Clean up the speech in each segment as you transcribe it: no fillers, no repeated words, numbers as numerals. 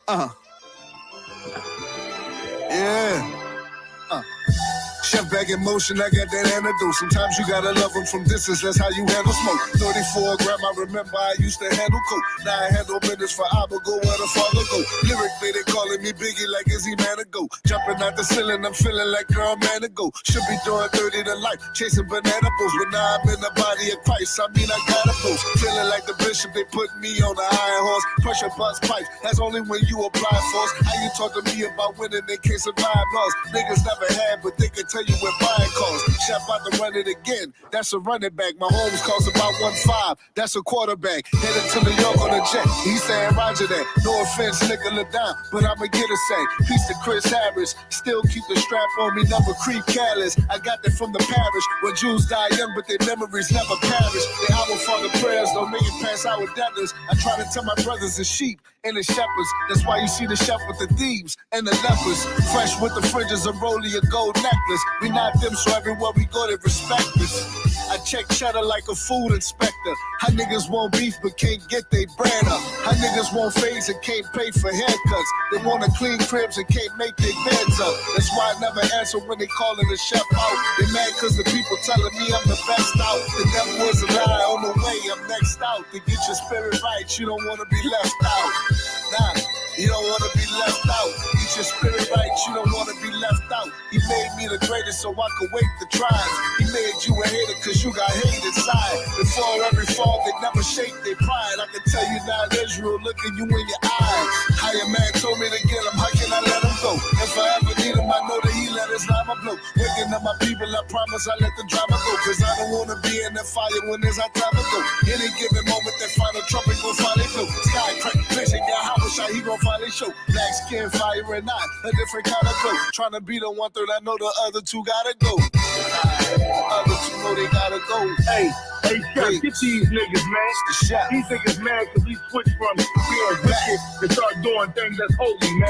Yeah. Chef back in motion, I got that antidote. Sometimes you gotta love them from distance, that's how you handle smoke. 34 gram, I remember I used to handle coke. Now I handle minutes for Abba, go where the father go. Lyrically, they calling me Biggie like is he man to go. Jumping out the ceiling, I'm feeling like girl man to go. Should be doing 30 to life, chasing banana boats. But now I'm in the body of Christ, I mean I gotta boast. Feeling like the bishop, they put me on the iron horse. Pressure bust pipes, that's only when you apply force. How you talk to me about winning in case of vibe loss? Niggas never had, but they can tell you where buying costs. Chef about to run it again. That's a running back. My homes cost about 1.5. That's a quarterback. Headed to New York on a jet. He's saying Roger that. No offense, nickel it down, but I'ma get a sack. Peace to Chris Harris. Still keep the strap on me, never creep callous. I got that from the parish. When Jews die young, but their memories never perish. The Our Father prayers don't make it past our debtors. I try to tell my brothers the sheep and the shepherds. That's why you see the chef with the thieves and the lepers. Fresh with the fringes of Rolly, a gold necklace. We not them, so everywhere we go, they respect us. I check cheddar like a food inspector. How niggas want beef but can't get their brand up. How niggas want fades and can't pay for haircuts. They want to clean cribs and can't make their beds up. That's why I never answer when they calling the chef out. They mad cause the people telling me I'm the best out. The devil is a lie, on the way, I'm next out. To get your spirit right, you don't want to be left out. Nah, you don't want to be left out. Get your spirit right, you don't want to be left out. He made me the greatest so I could wake the tribes. He made you a hater cause you got hate inside. Before every fall, they never shake their pride. I can tell you now, Israel looking you in your eyes. How your man told me to get him, how can I let him go? If I ever need him, I know that he let his llama blow. Waking up my people, I promise I let the drama go. Cause I don't wanna be in the fire when there's our time to go. Any given moment, that final trumpet gon' finally blow. Sky crack, vision, YAHAWAH'S, he gon' finally show. Black skin, fire and eye, a different kind of glow. Trying to be the 1/3, I know the other two gotta go. Other two know they gotta go. Hey, Chef, get these niggas, man. These niggas mad cause we switched from being wicked to start doing things that's holy, man.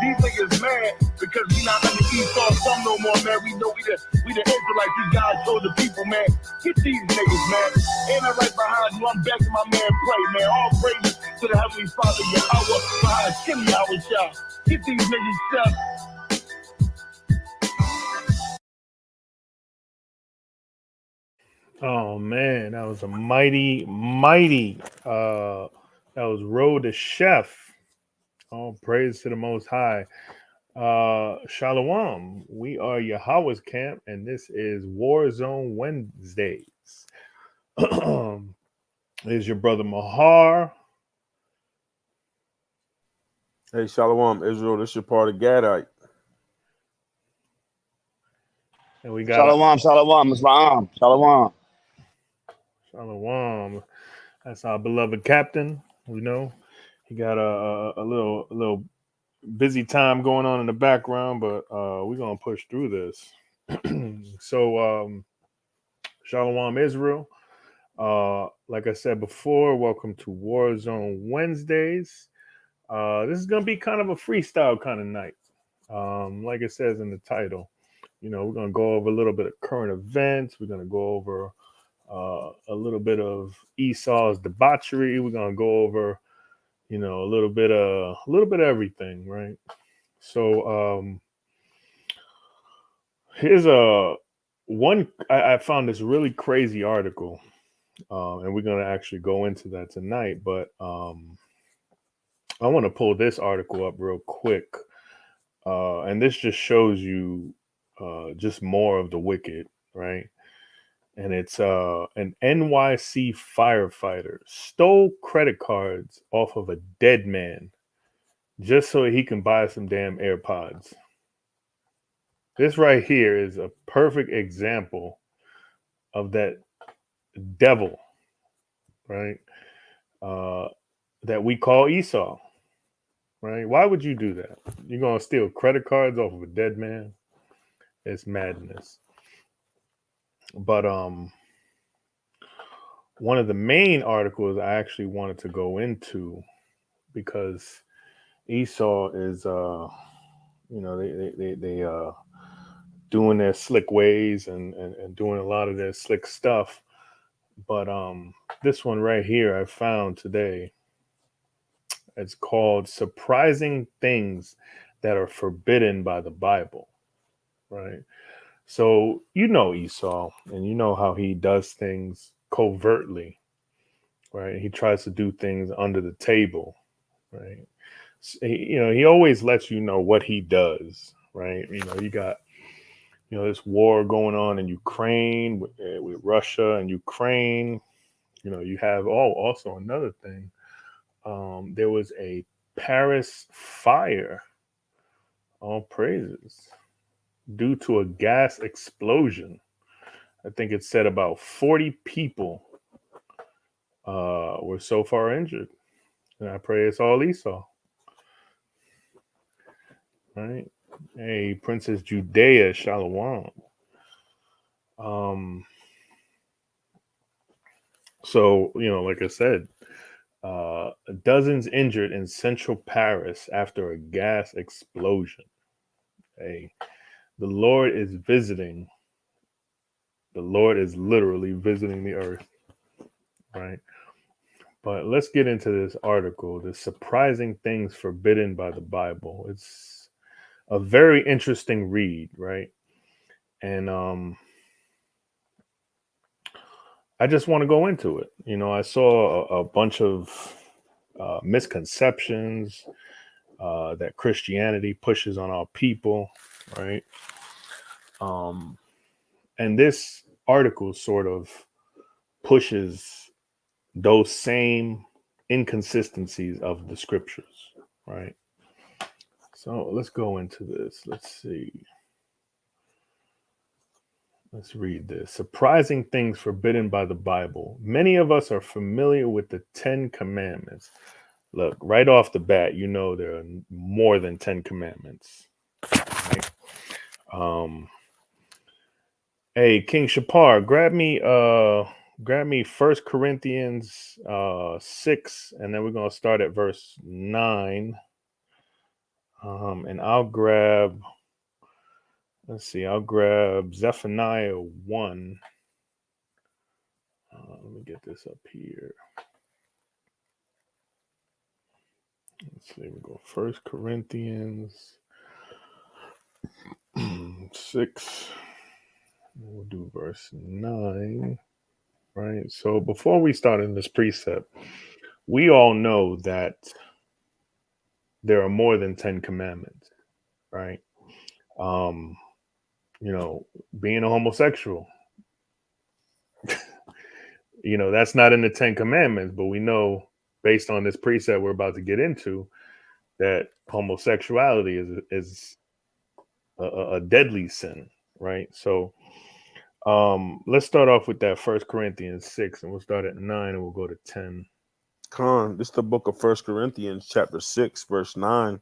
These niggas mad because we not under Esau thumb no more, man. We know we the Israelites, these guys told the people, man. Get these niggas, man. Ain't I right behind you? I'm back to my man Pray, man. All praises to the Heavenly Father, Yahweh, behind YAHAWAH'S. Get these niggas, Chef. Oh man, that was a mighty, that was Road to Chef. All praise to the Most High. Shalom. We are YAHAWAH'S camp, and this is War Zone Wednesdays. There's your brother Mahar. Hey, Shalom, Israel. This your part of Gadite. And we got Shalom, it's my arm. Shalom. Shalom. That's our beloved captain. We know he got a little busy time going on in the background, but we're gonna push through this. So, Shalom, Israel. Like I said before, welcome to War Zone Wednesdays. This is gonna be kind of a freestyle kind of night. Like it says in the title, you know, we're gonna go over a little bit of current events. We're gonna go over a little bit of Esau's debauchery. We're gonna go over, you know, a little bit of everything, right? So here's I found this really crazy article, and we're gonna actually go into that tonight. But I want to pull this article up real quick, and this just shows you just more of the wicked, right? And it's an NYC firefighter stole credit cards off of a dead man just so he can buy some damn AirPods. This right here is a perfect example of that devil, right? That we call Esau, right? Why would you do that? You're going to steal credit cards off of a dead man? It's madness. But one of the main articles I actually wanted to go into, because Esau is you know, they doing their slick ways and doing a lot of their slick stuff. But this one right here I found today, It's called Surprising Things That Are Forbidden by the Bible, right? So you know Esau, and you know how he does things covertly, right? He tries to do things under the table, right? He always lets you know what he does, right? You got this war going on in Ukraine with Russia and Ukraine. You have also another thing. There was a Paris fire, all praises, due to a gas explosion. I think it said about 40 people were so far injured. And I pray it's all Esau. Right? Hey, Princess Judea, Shalom. So, like I said, dozens injured in central Paris after a gas explosion. Hey, the Lord is visiting. The Lord is literally visiting the earth, right? But let's get into this article, the surprising things forbidden by the Bible. It's a very interesting read, right? And I just want to go into it. I saw a bunch of misconceptions that Christianity pushes on our people, right? And this article sort of pushes those same inconsistencies of the scriptures, right? So let's go into this. Let's see. Let's read this. Surprising things forbidden by the Bible. Many of us are familiar with the 10 Commandments. Look, right off the bat, there are more than 10 commandments. Right? Hey, King Shapar, grab me 1 Corinthians 6, and then we're gonna start at verse 9. And I'll grab Zephaniah 1. Let me get this up here. Let's see, we go 1 Corinthians 6. We'll do verse 9. Right. So before we start in this precept, we all know that there are more than 10 commandments, right? Being a homosexual, that's not in the 10 commandments, but we know based on this precept we're about to get into that homosexuality is a deadly sin, right? So let's start off with that 1 Corinthians 6, and we'll start at 9 and we'll go to 10. This is the book of 1 Corinthians chapter 6, verse 9,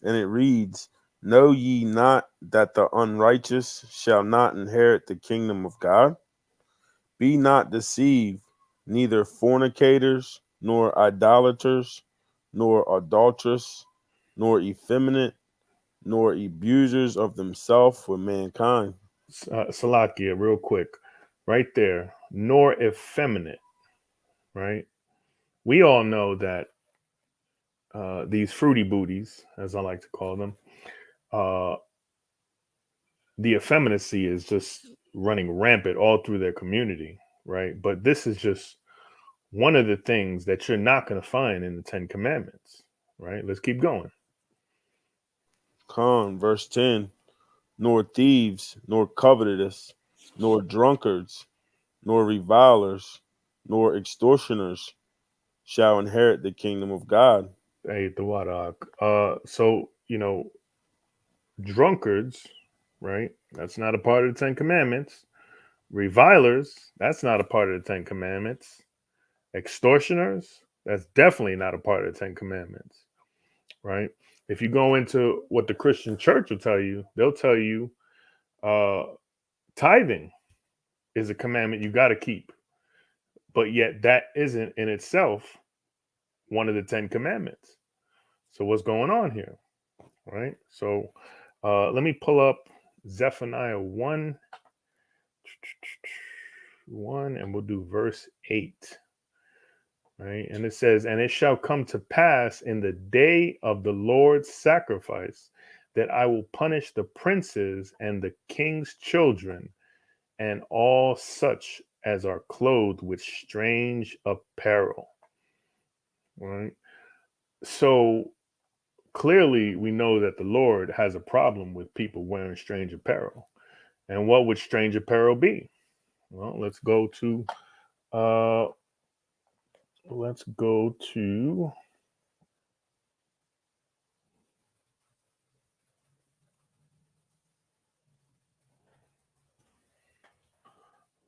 and it reads, "Know ye not that the unrighteous shall not inherit the kingdom of God? Be not deceived, neither fornicators, nor idolaters, nor adulterers, nor effeminate, nor abusers of themselves with mankind." Salakia, real quick, right there, nor effeminate, right? We all know that these fruity booties, as I like to call them, the effeminacy is just running rampant all through their community, right? But this is just one of the things that you're not going to find in the 10 Commandments, right? Let's keep going. Verse 10, "Nor thieves, nor covetous, nor drunkards, nor revilers, nor extortioners shall inherit the kingdom of God." Hey, the Wadak. So, drunkards, right? That's not a part of the 10 Commandments. Revilers, that's not a part of the 10 Commandments. Extortioners, that's definitely not a part of the 10 Commandments, right? If you go into what the Christian church will tell you, they'll tell you tithing is a commandment you got to keep. But yet that isn't in itself one of the 10 Commandments. So what's going on here, right? So let me pull up Zephaniah 1, and we'll do verse 8. right? And it says, and it shall come to pass in the day of the Lord's sacrifice that I will punish the princes and the king's children and all such as are clothed with strange apparel. Right? So clearly we know that the Lord has a problem with people wearing strange apparel. And what would strange apparel be? Well, let's go to let's go to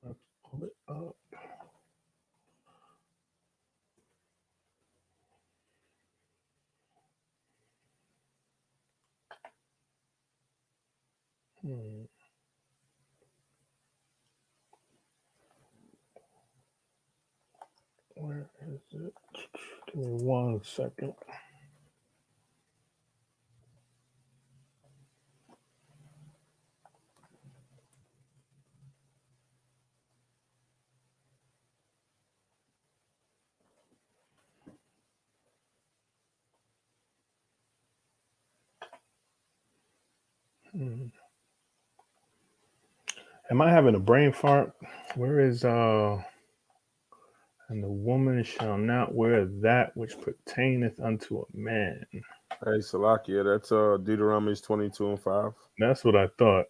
let's pull it up. Where is it? Give me 1 second. Am I having a brain fart? Where is and the woman shall not wear that which pertaineth unto a man. Hey, Salakia, that's Deuteronomy 22:5. That's what I thought.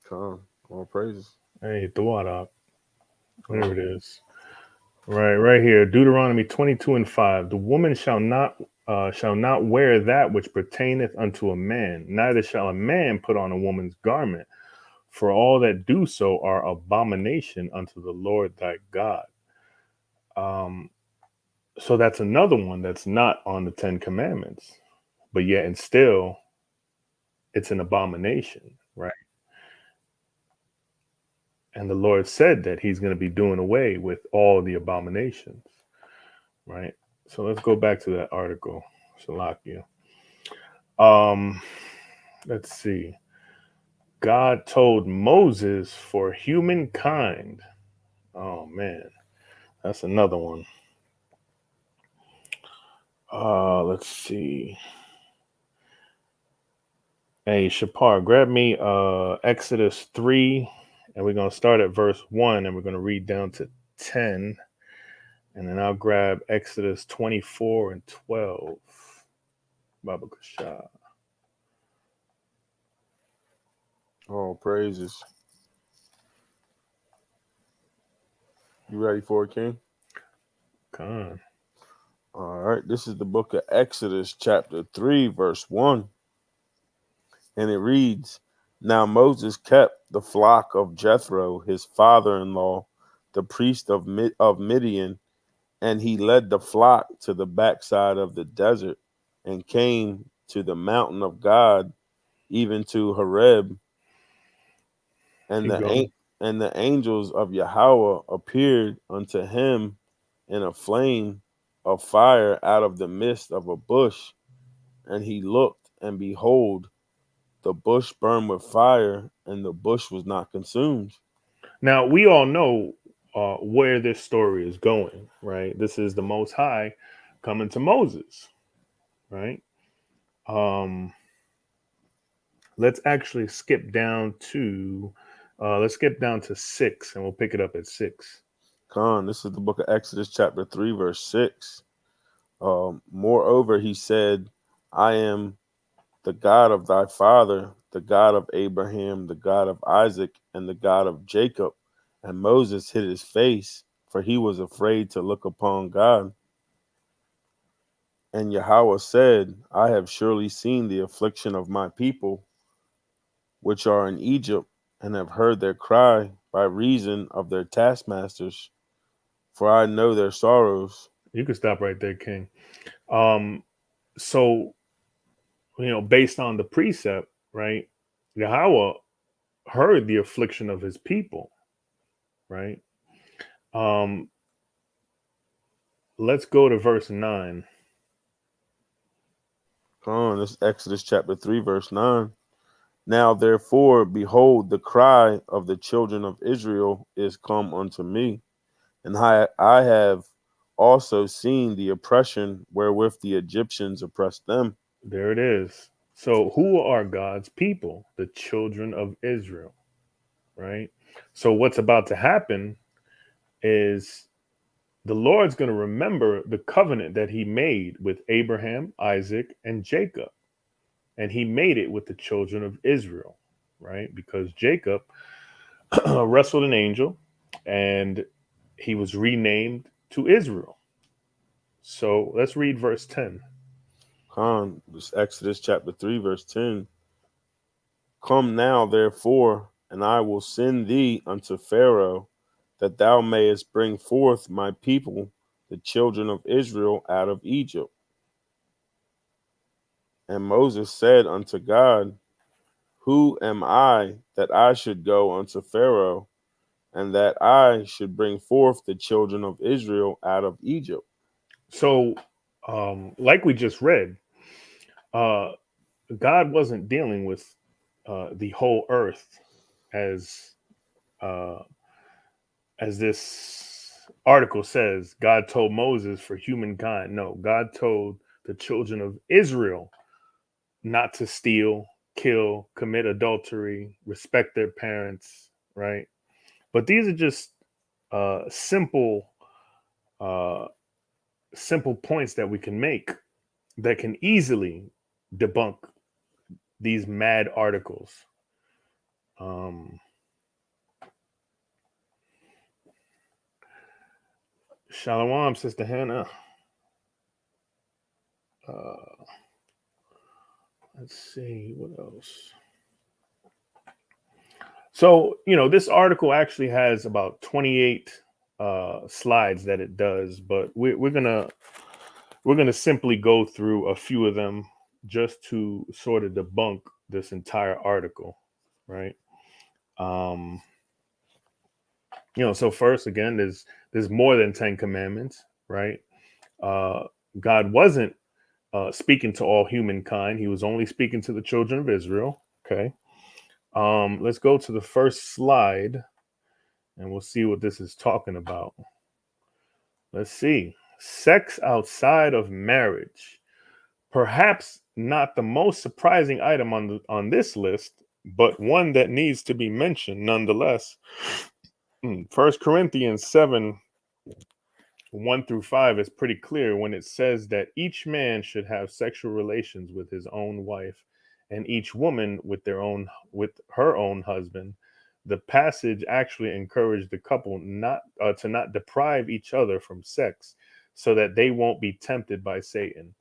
Come, all praises. Hey, Dawada. There it is. Right here. Deuteronomy 22:5. The woman shall not wear that which pertaineth unto a man, neither shall a man put on a woman's garment, for all that do so are abomination unto the Lord thy God. So that's another one that's not on the 10 Commandments, but yet and still it's an abomination, right? And the Lord said that he's going to be doing away with all the abominations, right? So let's go back to that article, Salakia. Let's see. God told Moses for humankind. Oh man, that's another one. Let's see. Hey, Shapar, grab me Exodus 3, and we're going to start at verse 1, and we're going to read down to 10, and then I'll grab Exodus 24 and 12. Baba Kasha. All praises. You ready for it, King? Come on. All right. This is the book of Exodus, chapter 3, verse 1. And it reads, Now Moses kept the flock of Jethro, his father-in-law, the priest of Midian, and he led the flock to the backside of the desert and came to the mountain of God, even to Horeb. And the angels of Yahweh appeared unto him in a flame of fire out of the midst of a bush. And he looked, and behold, the bush burned with fire, and the bush was not consumed. Now, we all know where this story is going, right? This is the Most High coming to Moses, right? Let's actually skip down to 6, and we'll pick it up at 6. This is the book of Exodus, chapter 3, verse 6. Moreover, he said, I am the God of thy father, the God of Abraham, the God of Isaac, and the God of Jacob. And Moses hid his face, for he was afraid to look upon God. And Yahweh said, I have surely seen the affliction of my people, which are in Egypt, and have heard their cry by reason of their taskmasters, for I know their sorrows. You can stop right there, King. So, based on the precept, right, Yahweh heard the affliction of his people, right? Let's go to verse 9. This is Exodus chapter 3, verse 9. Now, therefore, behold, the cry of the children of Israel is come unto me, and I have also seen the oppression wherewith the Egyptians oppressed them. There it is. So who are God's people? The children of Israel, right? So what's about to happen is the Lord's going to remember the covenant that he made with Abraham, Isaac, and Jacob. And he made it with the children of Israel, right? Because Jacob wrestled an angel and he was renamed to Israel. So let's read verse 10. This Exodus chapter 3, verse 10. Come now, therefore, and I will send thee unto Pharaoh, that thou mayest bring forth my people, the children of Israel, out of Egypt. And Moses said unto God, who am I that I should go unto Pharaoh, and that I should bring forth the children of Israel out of Egypt? So, like we just read, God wasn't dealing with the whole earth as this article says. God told Moses for humankind. No, God told the children of Israel not to steal, kill, commit adultery, respect their parents, right? But these are just simple points that we can make that can easily debunk these mad articles. Shalom, Sister Hannah. Let's see what else. So, this article actually has about 28 slides that it does, but we're gonna simply go through a few of them just to sort of debunk this entire article, right? So first, again, there's more than 10 commandments, right? God wasn't speaking to all humankind. He was only speaking to the children of Israel. Okay. Let's go to the first slide and we'll see what this is talking about. Let's see. Sex outside of marriage. Perhaps not the most surprising item on this list, but one that needs to be mentioned nonetheless. 1 Corinthians 7, 1-5 is pretty clear when it says that each man should have sexual relations with his own wife and each woman with her own husband. The passage actually encouraged the couple to not deprive each other from sex so that they won't be tempted by Satan.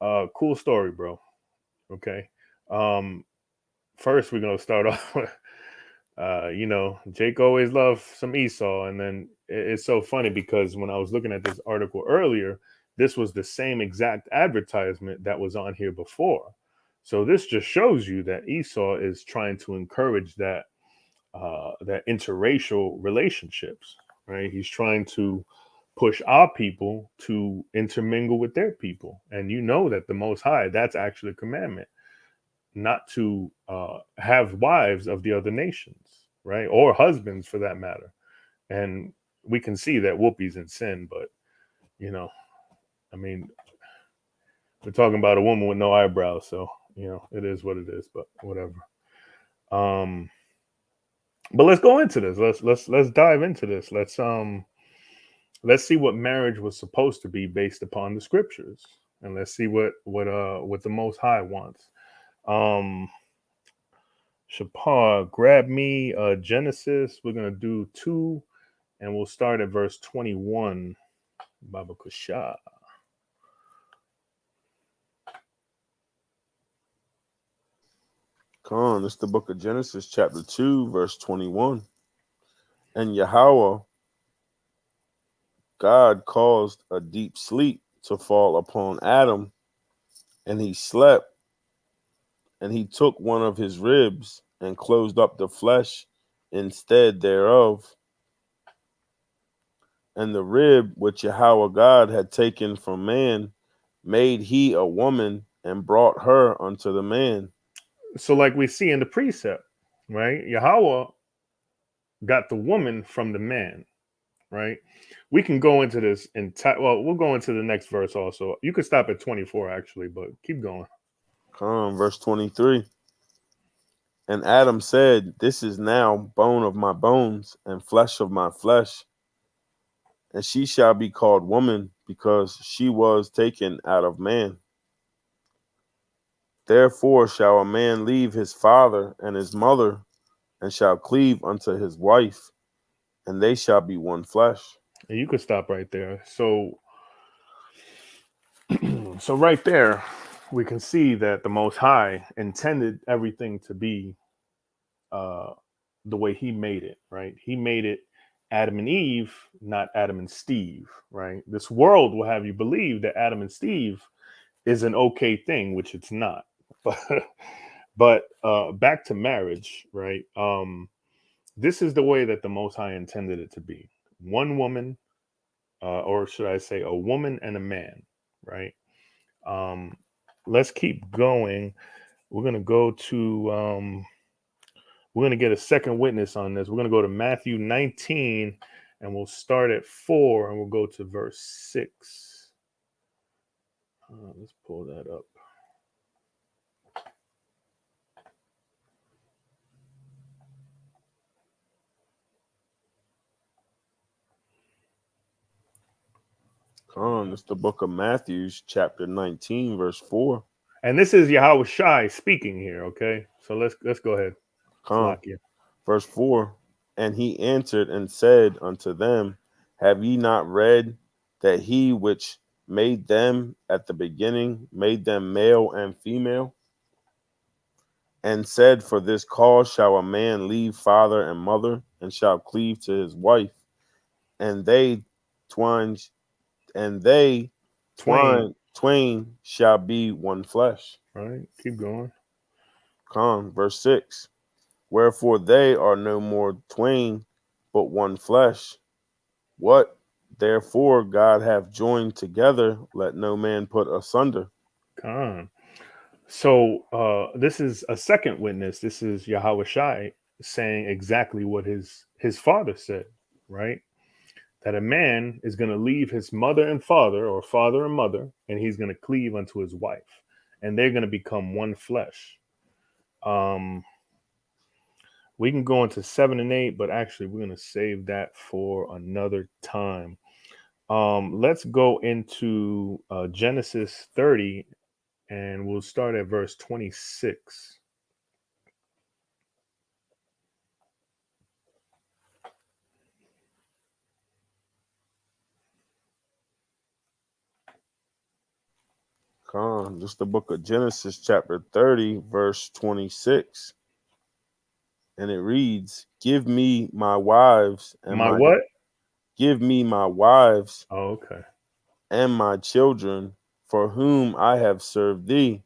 Cool story, bro. Okay. First, we're going to start off with, Jake always loved some Esau. And then it's so funny because when I was looking at this article earlier, this was the same exact advertisement that was on here before. So this just shows you that Esau is trying to encourage that interracial relationships, right? He's trying to push our people to intermingle with their people. And that the Most High, that's actually a commandment, not to have wives of the other nations, right? Or husbands for that matter. And we can see that Whoopi's in sin, but, we're talking about a woman with no eyebrows. So, it is what it is, but whatever. But let's go into this. Let's dive into this. Let's see what marriage was supposed to be based upon the scriptures, and let's see what the Most High wants. Shapar, grab me Genesis. We're gonna do 2, and we'll start at verse 21. Baba Kusha. It's the book of Genesis, chapter 2, verse 21. And Yahweh, God, caused a deep sleep to fall upon Adam, and he slept, and he took one of his ribs and closed up the flesh instead thereof. And the rib which Yahweh God had taken from man made he a woman and brought her unto the man. So like we see in the precept, right? Yahweh got the woman from the man, right? We can go into this entire. Well, we'll go into the next verse also. You could stop at 24 actually, but keep going. Verse 23. And Adam said, "This is now bone of my bones and flesh of my flesh. And she shall be called woman, because she was taken out of man. Therefore shall a man leave his father and his mother, and shall cleave unto his wife, and they shall be one flesh." And you could stop right there. So, so right there, we can see that the Most High intended everything to be the way He made it. Right? He made it Adam and Eve, not Adam and Steve. Right? This world will have you believe that Adam and Steve is an okay thing, which it's not. But back to marriage, right? This is the way that the Most High intended it to be: one woman, or should I say, a woman and a man, right? Let's keep going. We're gonna go to. We're gonna get a second witness on this. We're gonna go to Matthew 19, and we'll start at 4, and we'll go to verse 6. Let's pull that up. It's the book of Matthew, chapter 19, verse 4. And this is YAHAWAH'S speaking here. Okay, so let's go ahead. Verse 4. And he answered and said unto them, Have ye not read that he which made them at the beginning made them male and female? And said, For this cause shall a man leave father and mother, and shall cleave to his wife, and they twain shall be one flesh. All right, keep going. Verse 6. Wherefore they are no more twain, but one flesh. What therefore God hath joined together, let no man put asunder. So this is a second witness. This is YAHAWAH'S saying exactly what his father said, right? That a man is going to leave his mother and father, or father and mother, and he's going to cleave unto his wife, and they're going to become one flesh. We can go into 7 and 8, but actually we're going to save that for another time. Let's go into Genesis 30, and we'll start at verse 26. Just the book of Genesis, chapter 30, verse 26. And it reads, Give me my wives and my what? Give me my wives. Oh, okay. And my children, for whom I have served thee,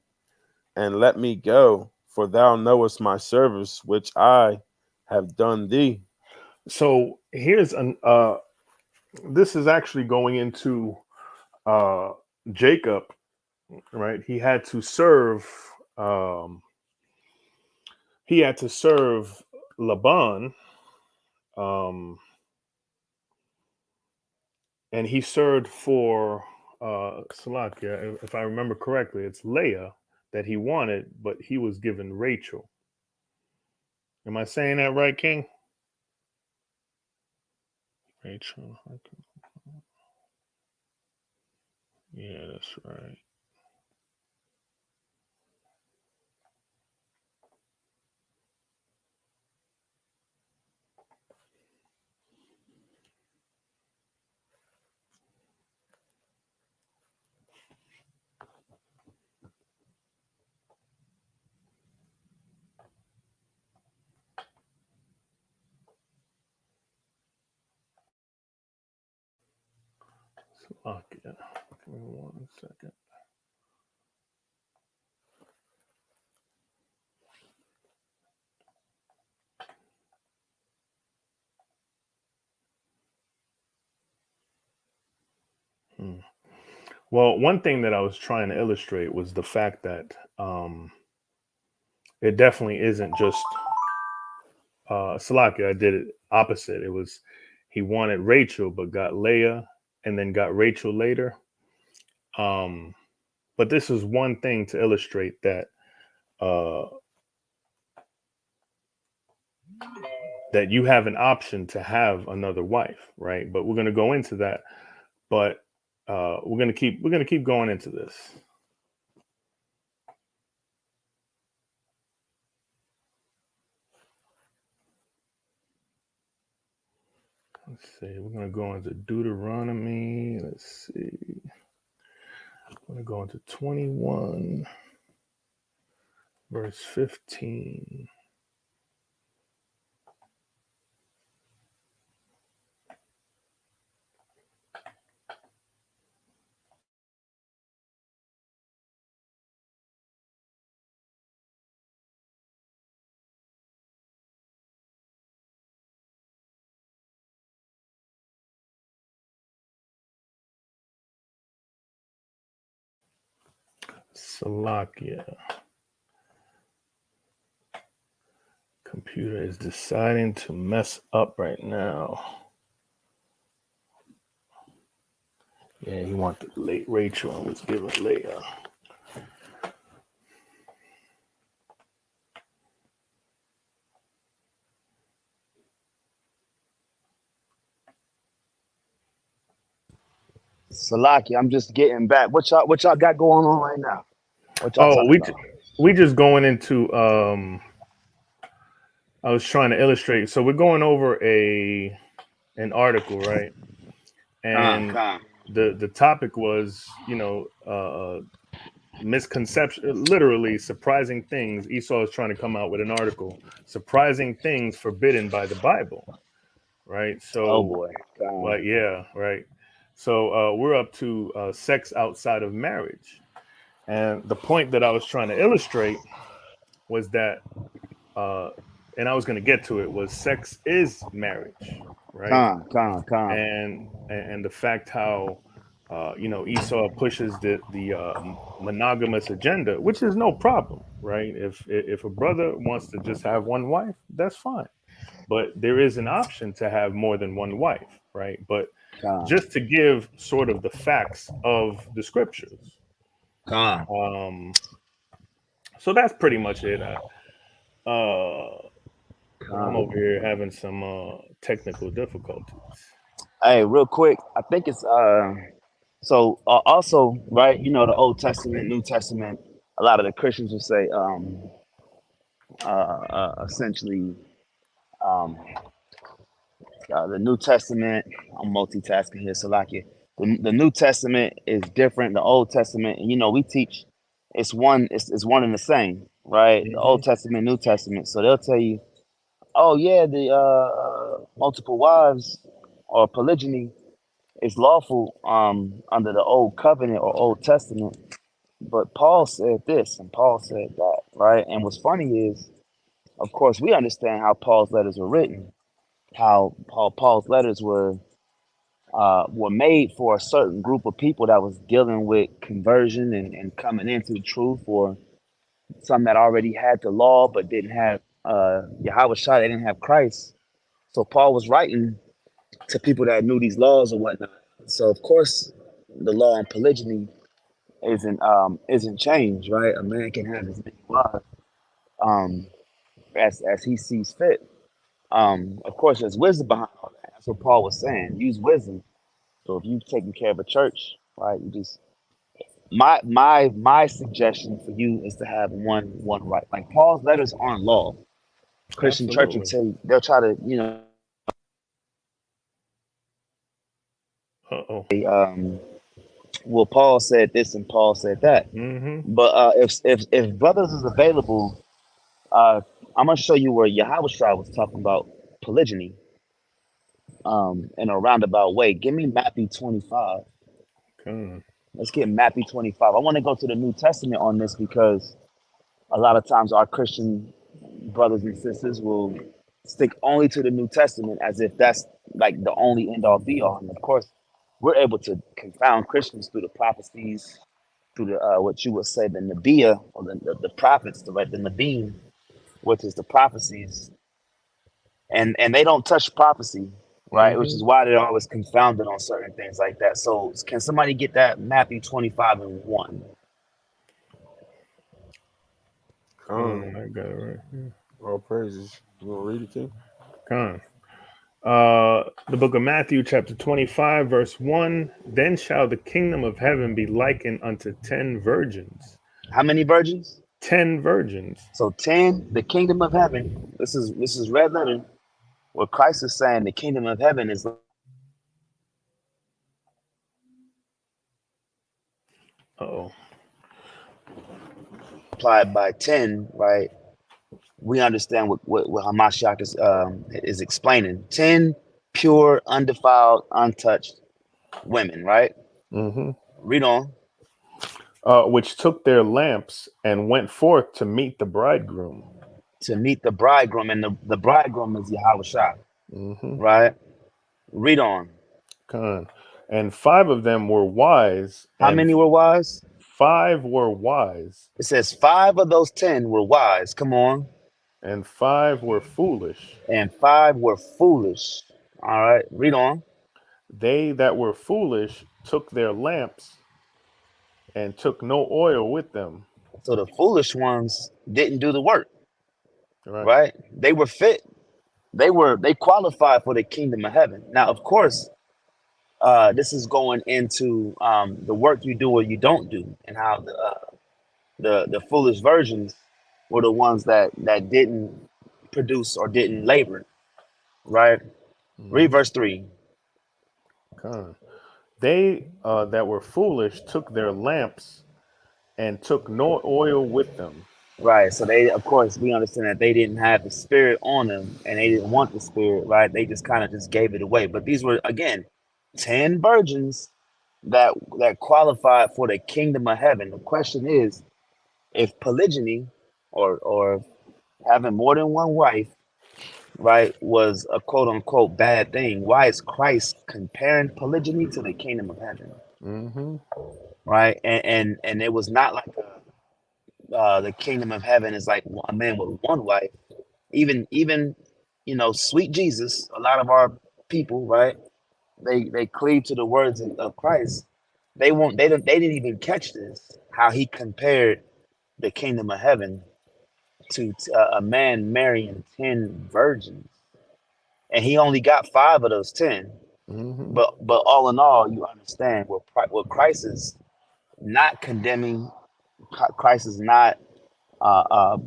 and let me go, for thou knowest my service which I have done thee. So here's an this is actually going into Jacob, right? He had to serve Laban, and he served for Salakia, if I remember correctly, it's Leah that he wanted, but he was given Rachel. Am I saying that right, King? Rachel. Yeah, that's right. Salakia. Give me 1 second. Well, one thing that I was trying to illustrate was the fact that it definitely isn't just Salakia. I did it opposite. he wanted Rachel, but got Leah, and then got Rachel later. But this is one thing to illustrate that that you have an option to have another wife, right? But we're going to go into that. But we're going to keep going into this. Let's see. We're going to go into Deuteronomy. Let's see. I'm going to go into 21, verse 15. Salakia. Computer is deciding to mess up right now. Yeah, he wanted late Rachel and was given Leah. Salaki, I'm just getting back. What y'all got going on right now? What y'all talking about? We just going into I was trying to illustrate. So we're going over an article, right? And the topic was, misconception, literally surprising things. Esau is trying to come out with an article, surprising things forbidden by the Bible, right? So, oh boy, like, yeah, right. So we're up to sex outside of marriage, and the point that I was trying to illustrate was that, and I was going to get to it, was sex is marriage, right? And the fact how Esau pushes the monogamous agenda, which is no problem, right? If a brother wants to just have one wife, that's fine. But there is an option to have more than one wife, right? But just to give sort of the facts of the scriptures. So that's pretty much it. I'm over here having some technical difficulties. Hey, real quick, I think it's so also, right, the Old Testament, New Testament, a lot of the Christians will say essentially the New Testament, I'm multitasking here, Salakia. The New Testament is different than the Old Testament, and we teach it's one and the same, right? Mm-hmm. The Old Testament, New Testament. So they'll tell you, oh yeah, the multiple wives or polygyny is lawful under the Old Covenant or Old Testament, but Paul said this and Paul said that, right? And what's funny is, of course, we understand how Paul's letters were written, how Paul's letters were made for a certain group of people that was dealing with conversion and coming into the truth, or some that already had the law but didn't have Yahawah, they didn't have Christ. So Paul was writing to people that knew these laws or whatnot. So of course, the law on polygyny isn't changed, right? A man can have as many wives as he sees fit. Of course, there's wisdom behind all that. That's what Paul was saying. Use wisdom. So if you're taking care of a church, right, you just my suggestion for you is to have one right. Like Paul's letters aren't law. Christian church will tell you, they'll try to, well, Paul said this and Paul said that. Mm-hmm. But if brothers is available, I'm gonna show you where Yahawah was talking about polygyny in a roundabout way. Give me Matthew 25. Okay. Let's get Matthew 25. I want to go to the New Testament on this because a lot of times our Christian brothers and sisters will stick only to the New Testament as if that's like the only end all be all. And of course, we're able to confound Christians through the prophecies, through the what you would say the Nabiya or the prophets, the Nabim, which is the prophecies. And they don't touch prophecy. right? Which is why they're always confounded on certain things like that. So can somebody get that Matthew 25:1? I got it right here. All praises. You want to read it, King? Con. The book of Matthew, chapter 25, verse 1. Then shall the kingdom of heaven be likened unto 10 virgins. How many virgins? 10 virgins. So 10, the kingdom of heaven. This is red letter. What Christ is saying, the kingdom of heaven is applied by 10, right? We understand what Hamashiach is explaining. 10 pure, undefiled, untouched women, right? Read on. Which took their lamps and went forth to meet the bridegroom. To meet the bridegroom, and the bridegroom is YAHAWAH'S, right? Read on. Con. And 5 of them were wise. How many were wise? 5 were wise. It says 5 of those 10 were wise. Come on. And 5 were foolish. And 5 were foolish. All right, read on. They that were foolish took their lamps and took no oil with them. So the foolish ones didn't do the work, right? They were fit. They qualified for the kingdom of heaven. Now, of course, this is going into the work you do or you don't do, and how the foolish virgins were the ones that didn't produce or didn't labor, right? Read verse 3. They that were foolish took their lamps and took no oil with them. Right. So they, of course, we understand that they didn't have the spirit on them and they didn't want the spirit, right? They just kind of just gave it away. But these were, again, 10 virgins that qualified for the kingdom of heaven. The question is, if polygyny or having more than one wife, right, was a quote unquote bad thing, why is Christ comparing polygyny to the kingdom of heaven? Right. And it was not like the kingdom of heaven is like a man with one wife. Even sweet Jesus, a lot of our people, right, they cleave to the words of Christ. They didn't even catch this, how he compared the kingdom of heaven to a man marrying 10 virgins, and he only got 5 of those 10. But all in all, you understand what Christ is not condemning. Christ is not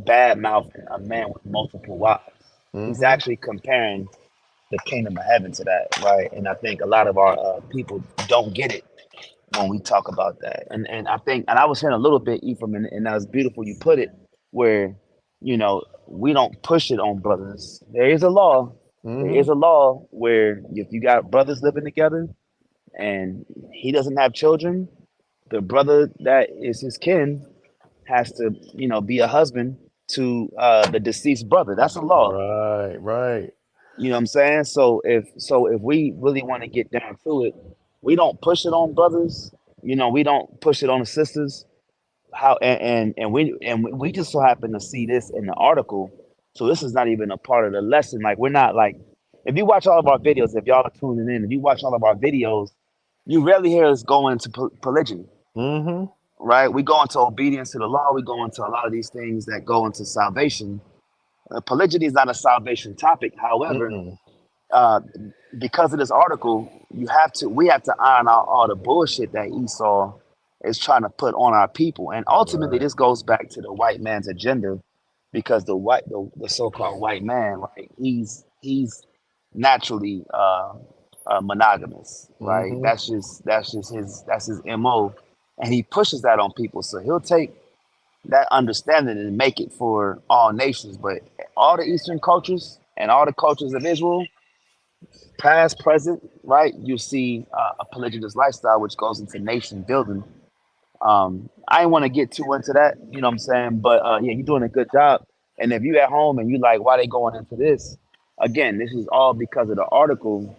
bad mouthing a man with multiple wives. He's actually comparing the kingdom of heaven to that, right? And I think a lot of our people don't get it when we talk about that. And I think, and I was hearing a little bit, Ephraim, and that was beautiful you put it, where we don't push it on brothers. There is a law. There is a law where if you got brothers living together and he doesn't have children, the brother that is his kin has to, be a husband to the deceased brother. That's a law. Right. You know what I'm saying? So if we really want to get down to it, we don't push it on brothers. We don't push it on the sisters. We just so happen to see this in the article. So this is not even a part of the lesson. Like, we're not like, if you watch all of our videos, if y'all are tuning in, if you watch all of our videos, you rarely hear us go into polygyny. Right? We go into obedience to the law. We go into a lot of these things that go into salvation. Polygyny is not a salvation topic. However, because of this article, we have to iron out all the bullshit that Esau is trying to put on our people. And ultimately, this goes back to the white man's agenda, because the so-called white man, right? He's naturally monogamous, right? That's his MO, and he pushes that on people. So he'll take that understanding and make it for all nations. But all the Eastern cultures and all the cultures of Israel, past, present, right? You see a polygynous lifestyle, which goes into nation building. I didn't want to get too into that, you know what I'm saying? But yeah, you're doing a good job. And if you at home and you like, why they going into this? Again, this is all because of the article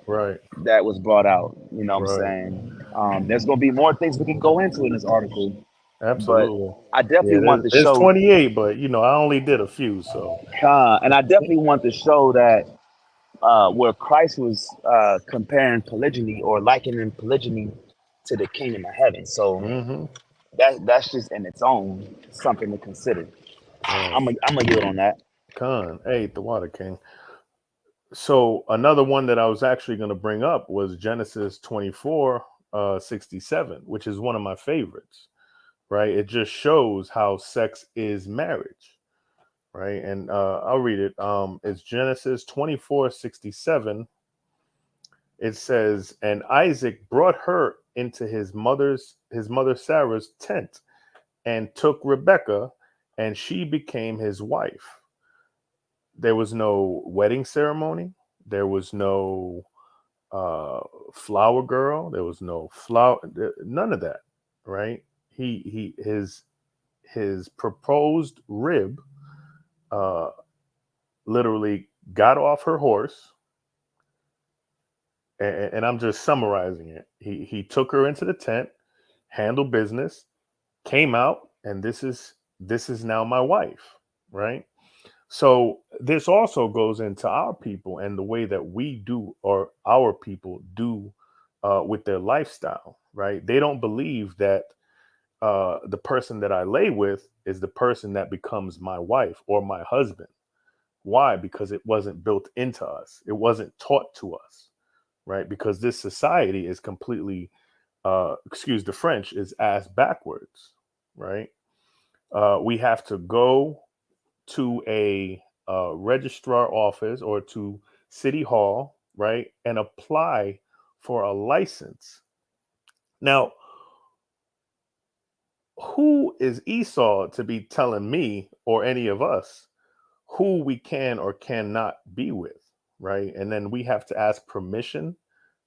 that was brought out. You know what I'm saying? There's going to be more things we can go into in this article. Absolutely. But I definitely want to show. There's 28, but I only did a few. So. And I definitely want to show that where Christ was comparing polygyny or likening polygyny to the kingdom of heaven. So Mm-hmm. that's just in its own something to consider. Right. I'm a yield on that. Con. Hey, the Water King. So another one that I was actually going to bring up was Genesis 24, 67, which is one of my favorites, right? It just shows how sex is marriage, right? And I'll read it. It's Genesis 24, 67. It says, and Isaac brought her into his mother Sarah's tent and took Rebekah, and she became his wife. There was no wedding ceremony. There was no flower girl. There was no flower. None of that, right? His proposed rib uh, literally got off her horse, and I'm just summarizing it. He took her into the tent, handled business, came out, and this is now my wife, right? So this also goes into our people and the way that we do, or our people do, with their lifestyle, right? They don't believe that the person that I lay with is the person that becomes my wife or my husband. Why? Because it wasn't built into us. It wasn't taught to us, right? Because this society is completely, excuse the French, is ass backwards, right? We have to go to a registrar office or to city hall, right, and apply for a license. Now, who is Esau to be telling me or any of us who we can or cannot be with, right? And then we have to ask permission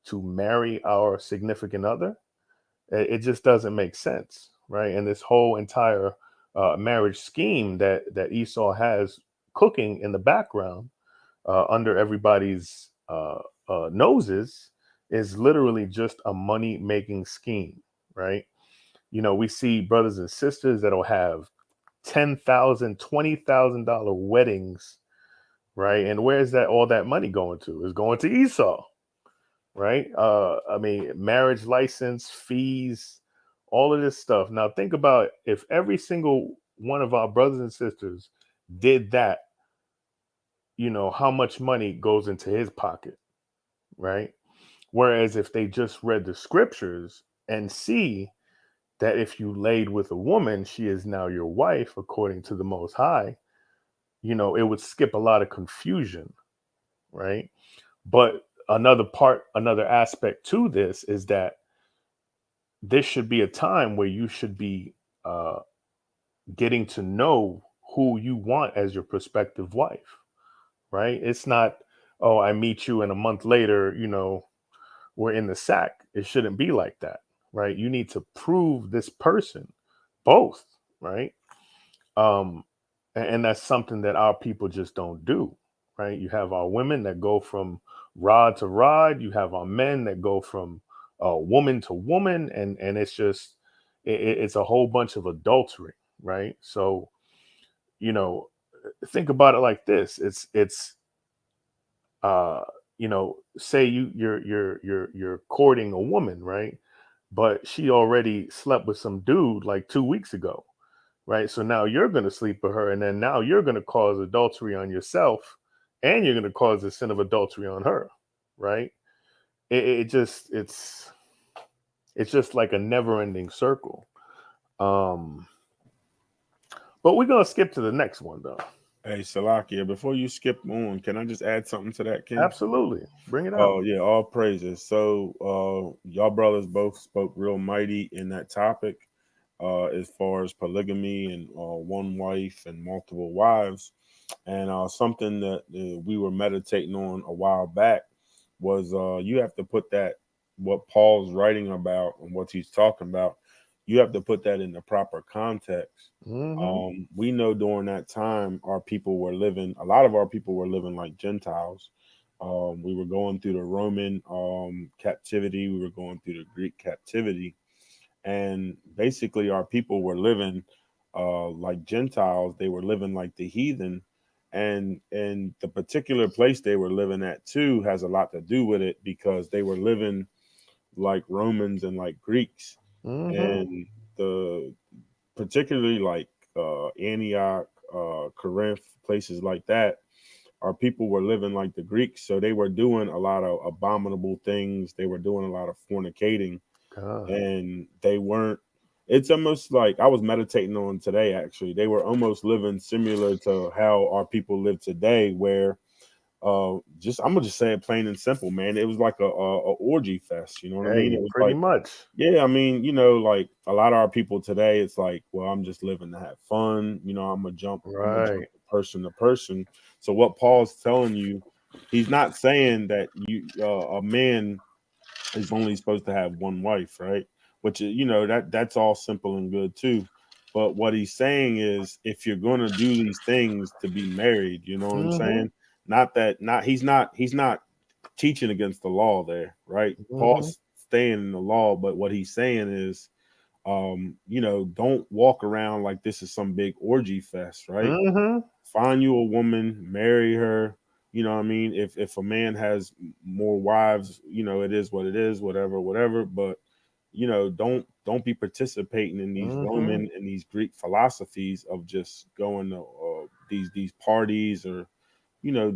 to marry our significant other. It just doesn't make sense, right? And this whole entire marriage scheme that Esau has cooking in the background under everybody's noses is literally just a money making scheme, right? You know, we see brothers and sisters that'll have $10,000, $20,000 weddings, right? And where's that all that money going to? It's going to Esau, right? I mean, marriage license, fees, all of this stuff. Now think about if every single one of our brothers and sisters did that, you know, how much money goes into his pocket, right? Whereas if they just read the scriptures and see that if you laid with a woman, she is now your wife according to the Most High, you know, it would skip a lot of confusion, right? But another aspect to this is that this should be a time where you should be getting to know who you want as your prospective wife, right? It's not, oh, I meet you and a month later, you know, we're in the sack. It shouldn't be like that, right? You need to prove this person both, right? Um, and that's something that our people just don't do, right? You have our women that go from rod to rod. You have our men that go from woman to woman, and it's just it's a whole bunch of adultery, right? So you know, think about it like this: it's uh, you know, say you're courting a woman, right? But she already slept with some dude like 2 weeks ago, right? So now you're going to sleep with her, and then now you're going to cause adultery on yourself, and you're going to cause the sin of adultery on her, right? It's just like a never-ending circle. But we're gonna skip to the next one, though. Hey, Salakia, before you skip on, can I just add something to that, King? Absolutely, bring it Oh, out. yeah, all praises. So, y'all brothers both spoke real mighty in that topic, as far as polygamy and one wife and multiple wives. And something that we were meditating on a while back was you have to put that, what Paul's writing about and what he's talking about, you have to put that in the proper context. Mm-hmm. We know during that time, a lot of our people were living like Gentiles. We were going through the Roman captivity. We were going through the Greek captivity. And basically our people were living like Gentiles. They were living like the heathen. and the particular place they were living at too has a lot to do with it, because they were living like Romans and like Greeks, and the particularly like Antioch, Corinth, places like that, our people were living like the Greeks, so they were doing a lot of abominable things. They were doing a lot of fornicating, and they weren't. It's almost like I was meditating on today. Actually, they were almost living similar to how our people live today, where just I'm gonna just say it plain and simple, man. It was like a orgy fest. You know what I mean? It was Pretty like, much. yeah, I mean, like a lot of our people today, it's like, well, I'm just living to have fun. I'm gonna jump person to person. So what Paul's telling you, he's not saying that a man is only supposed to have one wife, right? Which that's all simple and good too. But what he's saying is, if you're gonna do these things to be married, you know what I'm saying? He's not teaching against the law there, right? Paul's staying in the law, but what he's saying is, don't walk around like this is some big orgy fest, right? Find you a woman, marry her. You know what I mean? If a man has more wives, it is what it is, whatever. But don't be participating in these Roman and these Greek philosophies of just going to these parties, or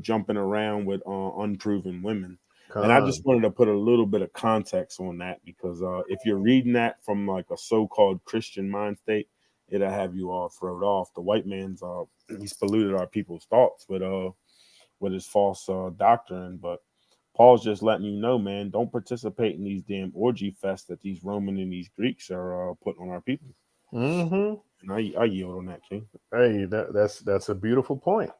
jumping around with unproven women. And I just wanted to put a little bit of context on that, because if you're reading that from like a so-called Christian mind state, it'll have you all thrown off. The white man's he's polluted our people's thoughts with his false doctrine. But Paul's just letting you know, man, don't participate in these damn orgy fests that these Roman and these Greeks are putting on our people. And I yield on that, King. Hey, that's a beautiful point.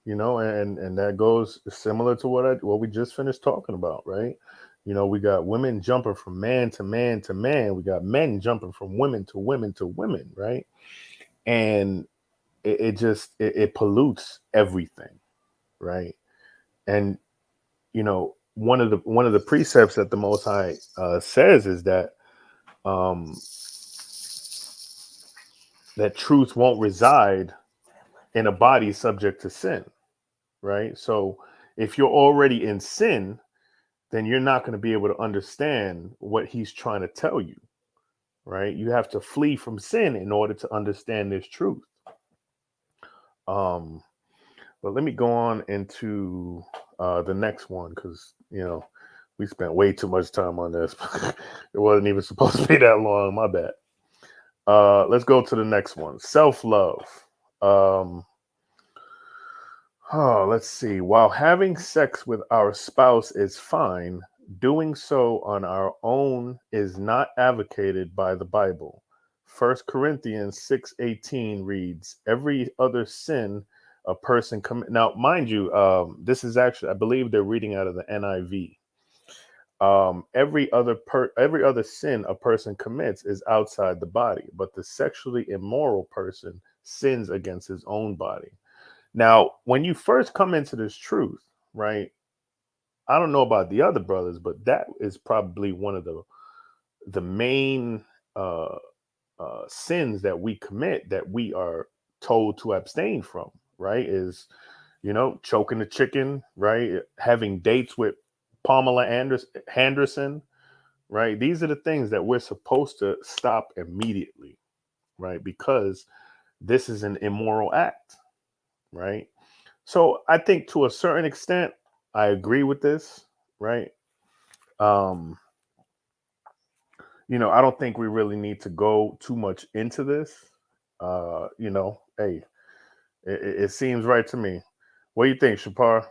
And that goes similar to what we just finished talking about, right? We got women jumping from man to man to man. We got men jumping from women to women to women, right? And it pollutes everything, right? And one of the precepts that the Most High says is that that truth won't reside in a body subject to sin, right? So if you're already in sin, then you're not going to be able to understand what he's trying to tell you, right? You have to flee from sin in order to understand this truth. But let me go on into the next one, because we spent way too much time on this. It wasn't even supposed to be that long. My bad. Let's go to the next one. Self-love. Let's see. While having sex with our spouse is fine, doing so on our own is not advocated by the Bible. 1 Corinthians 6:18 reads, every other sin a person commits. Now, mind you, this is actually, I believe they're reading out of the NIV. Every other sin a person commits is outside the body, but the sexually immoral person sins against his own body. Now, when you first come into this truth, right? I don't know about the other brothers, but that is probably one of the main sins that we commit, that we are told to abstain from, right? Is choking the chicken, right? Having dates with Pamela Henderson, right? These are the things that we're supposed to stop immediately, right? Because this is an immoral act, right? So I think to a certain extent, I agree with this, right? I don't think we really need to go too much into this. Hey, it seems right to me. What do you think, Shapar?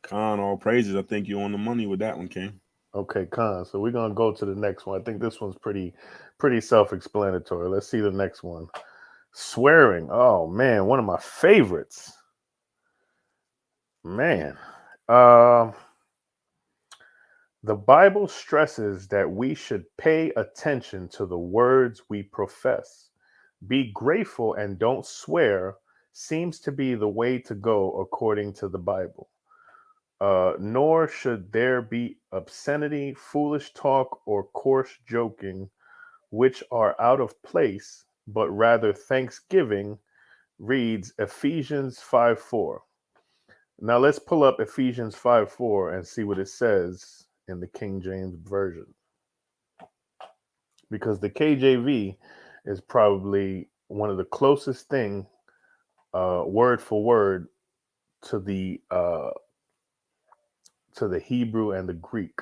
Khan, all praises. I think you're on the money with that one, King. Okay, Khan. So we're gonna go to the next one. I think this one's pretty self-explanatory. Let's see the next one. Swearing. Oh man, one of my favorites. Man. The Bible stresses that we should pay attention to the words we profess. Be grateful and don't swear seems to be the way to go according to the Bible. Nor should there be obscenity, foolish talk, or coarse joking, which are out of place, but rather thanksgiving reads Ephesians 5:4. Now let's pull up Ephesians 5:4 and see what it says in the King James Version. Because the KJV is probably one of the closest thing, word for word, to the Hebrew and the Greek.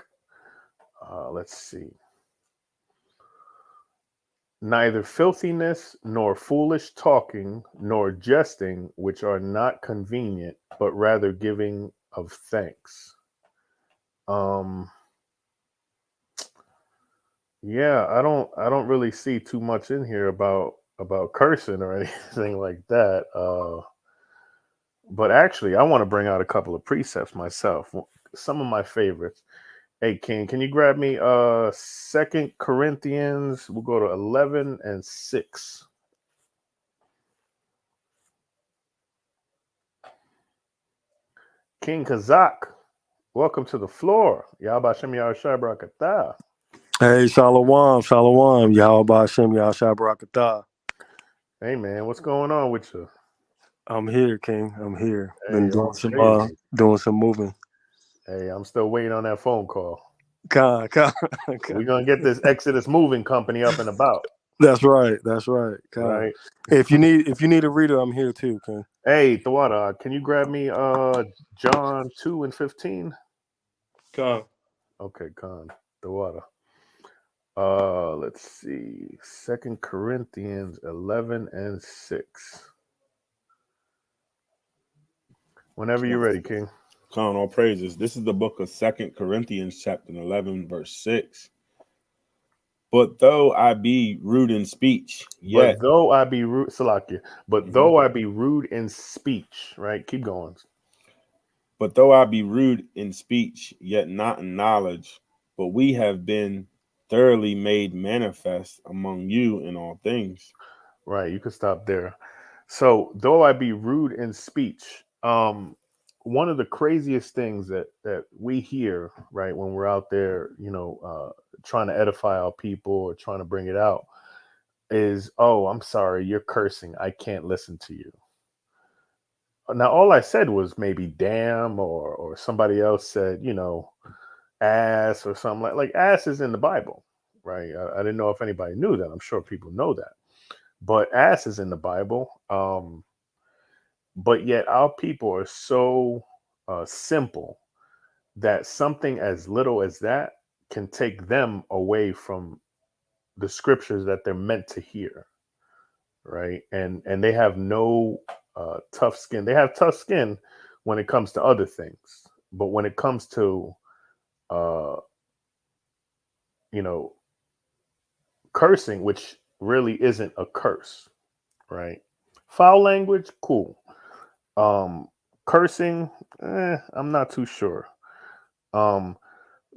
Let's see. Neither filthiness, nor foolish talking, nor jesting, which are not convenient, but rather giving of thanks. Yeah, I don't really see too much in here about cursing or anything like that. But actually, I want to bring out a couple of precepts myself. Some of my favorites. Hey, King, can you grab me 2 Corinthians? We'll go to 11 and 6. King Kazak, welcome to the floor. Yahbashem Yahushua Barakatah. Hey, Shalom, Shalom, Yahawah'S, Yahushua Barakatah. Hey, man, what's going on with you? I'm here, King. I'm here. Hey, Been doing some moving. Hey, I'm still waiting on that phone call. Con. We're gonna get this Exodus Moving Company up and about. That's right. Con. Right. If you need a reader, I'm here too, King. Hey, Thawada, can you grab me John 2 and 15? Con. Okay, Khan. Thawada. Let's see. 2 Corinthians 11 and 6. Whenever you're ready, King. Con, all praises. This is the book of 2 Corinthians, chapter 11, verse 6. But though I be rude in speech, yet. But though I be rude, Salakia. But though I be rude in speech, right? Keep going. But though I be rude in speech, yet not in knowledge, but we have been thoroughly made manifest among you in all things. Right, you can stop there. So, though I be rude in speech, one of the craziest things that we hear, right, when we're out there, trying to edify our people or trying to bring it out, is, "Oh, I'm sorry, you're cursing. I can't listen to you." Now, all I said was maybe "damn" or somebody else said, "ass" or something like ass is in the Bible, right? I didn't know if anybody knew that. I'm sure people know that. But ass is in the Bible. But yet our people are so simple that something as little as that can take them away from the scriptures that they're meant to hear, right? And they have no tough skin. They have tough skin when it comes to other things, but when it comes to cursing, which really isn't a curse, right? Foul language, cool. Cursing, I'm not too sure.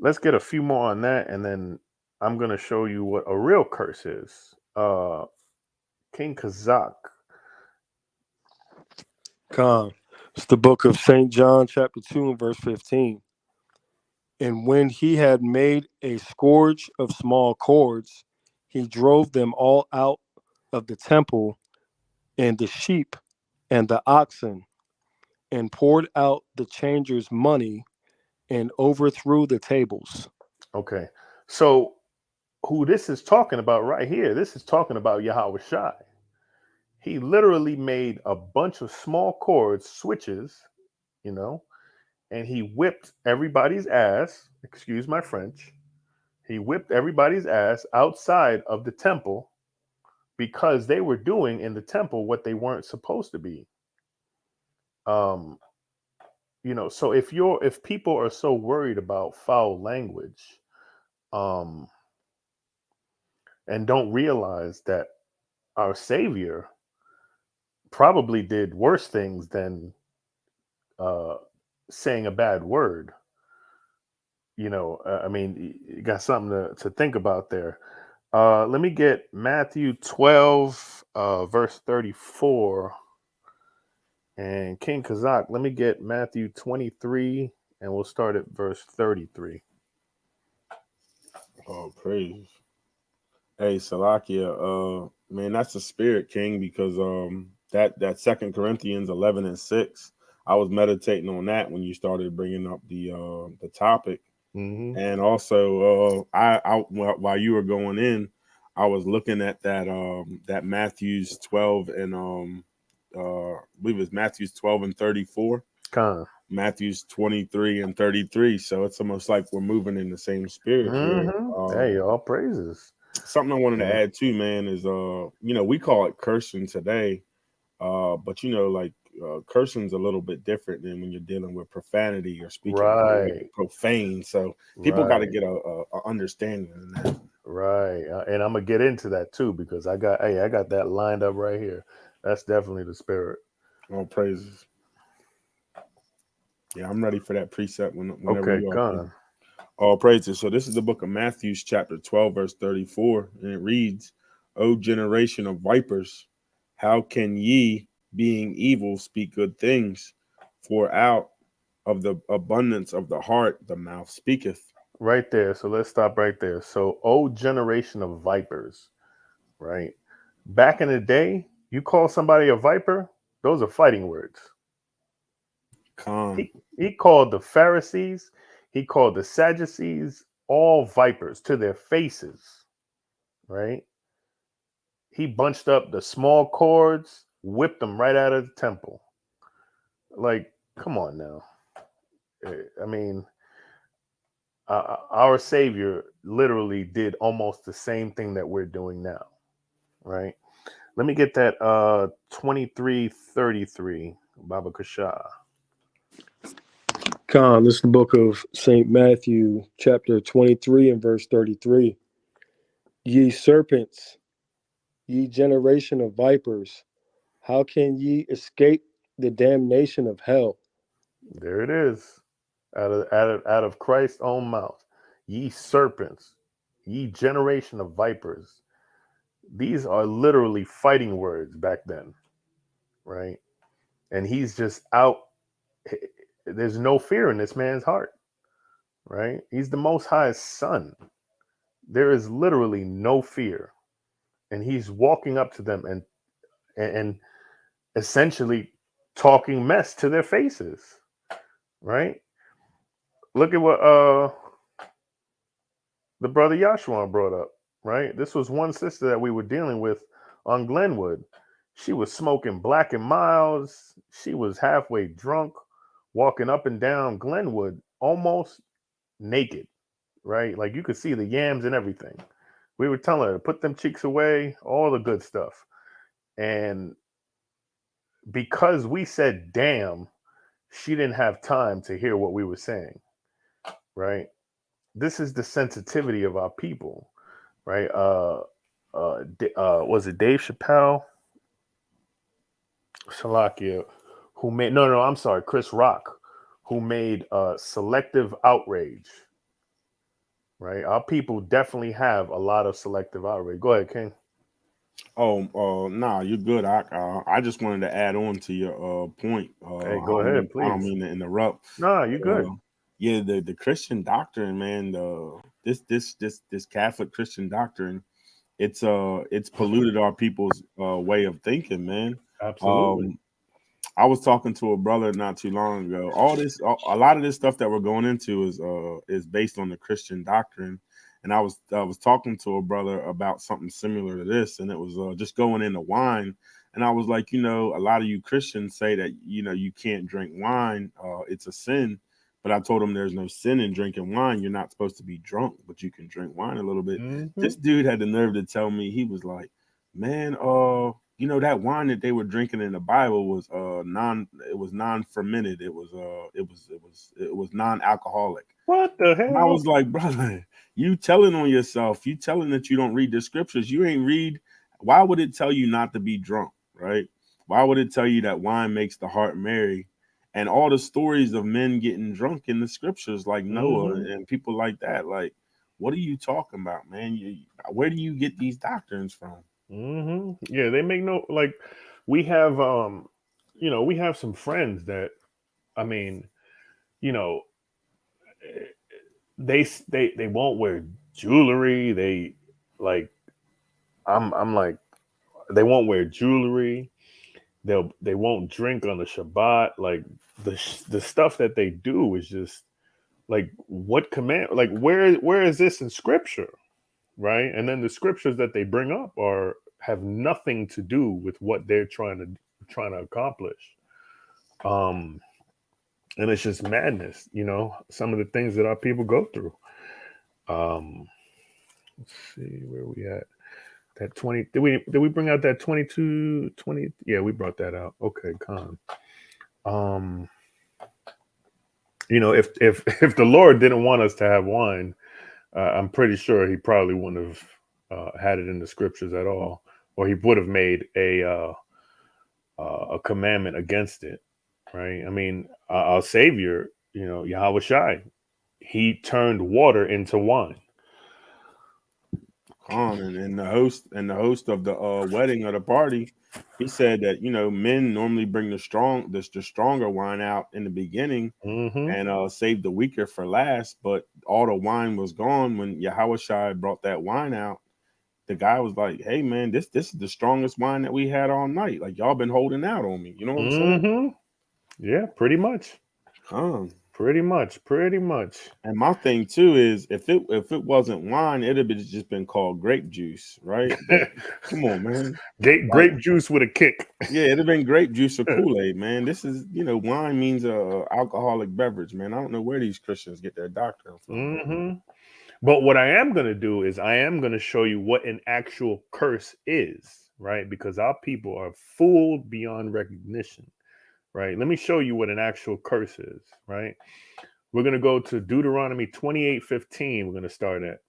Let's get a few more on that, and then I'm gonna show you what a real curse is. King Kazak. Con. It's the book of St. John, chapter 2, and verse 15. And when he had made a scourge of small cords, he drove them all out of the temple, and the sheep and the oxen, and poured out the changers' money, and overthrew the tables. Okay, so who this is talking about right here? This is talking about Yahawashi. He literally made a bunch of small cords, switches, and he whipped everybody's ass. Excuse my French. He whipped everybody's ass outside of the temple because they were doing in the temple what they weren't supposed to be. So if people are so worried about foul language, and don't realize that our Savior probably did worse things than saying a bad word. I mean, you got something to think about there. Let me get Matthew 12, verse 34. And King Kazak, let me get Matthew 23, and we'll start at verse 33. Oh, praise. Hey, Salakia, man, that's the spirit, King, because that 2 Corinthians 11:6. I was meditating on that when you started bringing up the topic, and also while you were going in, I was looking at that Matthew's 12 and I believe it's Matthew's 12 and 34. Matthew's 23 and 33. So it's almost like we're moving in the same spirit here. Hey, all praises. Something I wanted to add too, man, is we call it cursing today, but like cursing's a little bit different than when you're dealing with profanity or speaking profane. So people got to get a understanding of that. Right, and I'm gonna get into that too because I got that lined up right here. That's definitely the spirit. All praises. Yeah, I'm ready for that precept whenever you are. All praises. So this is the book of Matthew, chapter 12, verse 34, and it reads, "O generation of vipers, how can ye, being evil, speak good things? For out of the abundance of the heart, the mouth speaketh." Right there. So let's stop right there. So, "O generation of vipers," right? Back in the day, you call somebody a viper, those are fighting words. He called the Pharisees, he called the Sadducees all vipers to their faces, right? He bunched up the small cords, whipped them right out of the temple. Like, come on now. I mean, our Savior literally did almost the same thing that we're doing now, right? Let me get that 23:33, Baba Kasha. Khan, this is the book of St. Matthew, chapter 23 and verse 33. "Ye serpents, ye generation of vipers, how can ye escape the damnation of hell?" There it is. Out of Christ's own mouth. "Ye serpents, ye generation of vipers." These are literally fighting words back then, right? And he's just out. There's no fear in this man's heart, right? He's the Most High's son. There is literally no fear, and he's walking up to them and essentially talking mess to their faces, right? Look at what the brother Yahshua brought up, right? This was one sister that we were dealing with on Glenwood. She was smoking Black and Milds. She was halfway drunk, walking up and down Glenwood, almost naked, right? Like you could see the yams and everything. We were telling her to put them cheeks away, all the good stuff. And because we said damn, she didn't have time to hear what we were saying, right? This is the sensitivity of our people, right? Was it Dave Chappelle? Shalakia, who made I'm sorry, Chris Rock, who made selective outrage. Right, our people definitely have a lot of selective outrage. Go ahead, King. Nah, you're good. I just wanted to add on to your point. Hey, go ahead, please. I don't mean to interrupt. No, you're good. Yeah, the Christian doctrine, man. This Catholic Christian doctrine, it's polluted our people's way of thinking, man. Absolutely. I was talking to a brother not too long ago. A lot of this stuff that we're going into is based on the Christian doctrine. And I was talking to a brother about something similar to this, and it was just going into wine. And I was like, a lot of you Christians say that, you can't drink wine. It's a sin. But I told him there's no sin in drinking wine. You're not supposed to be drunk, but you can drink wine a little bit. Mm-hmm. This dude had the nerve to tell me, he was like, man, that wine that they were drinking in the Bible was non-fermented. It was non-alcoholic. What the hell? And I was like, brother, you telling on yourself. You telling that you don't read the scriptures. You ain't read. Why would it tell you not to be drunk, right? Why would it tell you that wine makes the heart merry? And all the stories of men getting drunk in the scriptures, like Noah and people like that. Like, what are you talking about, man? Where do you get these doctrines from? Mm-hmm. Yeah, they make we have we have some friends that, I mean, they won't wear jewelry. They like, I'm like, they won't wear jewelry. They won't drink on the Shabbat. Like the stuff that they do is just like, what command? Like where is this in Scripture, right? And then the scriptures that they bring up have nothing to do with what they're trying to accomplish. And it's just madness, some of the things that our people go through. Let's see where we at. That 20, did we bring out that 22, 20? Yeah, we brought that out. Okay, con. If the Lord didn't want us to have wine, I'm pretty sure he probably wouldn't have had it in the scriptures at all, or he would have made a commandment against it, right? I mean, our Savior, YAHAWAH'S, he turned water into wine. And the host of the wedding or the party, he said that men normally bring the stronger wine out in the beginning, and save the weaker for last. But all the wine was gone when YAHAWAH'S brought that wine out. The guy was like, "Hey man, this is the strongest wine that we had all night. Like y'all been holding out on me." You know what I'm saying? Yeah, pretty much. Pretty much. And my thing too is if it wasn't wine, it'd have just been called grape juice, right? But, come on, man. Grape juice with a kick. Yeah, it'd have been grape juice or Kool-Aid, man. This is, wine means a alcoholic beverage, man. I don't know where these Christians get their doctrine from. But what I am going to do is I am going to show you what an actual curse is, right? Because our people are fooled beyond recognition, right? Let me show you what an actual curse is, right? We're going to go to Deuteronomy 28:15. We're going to start at,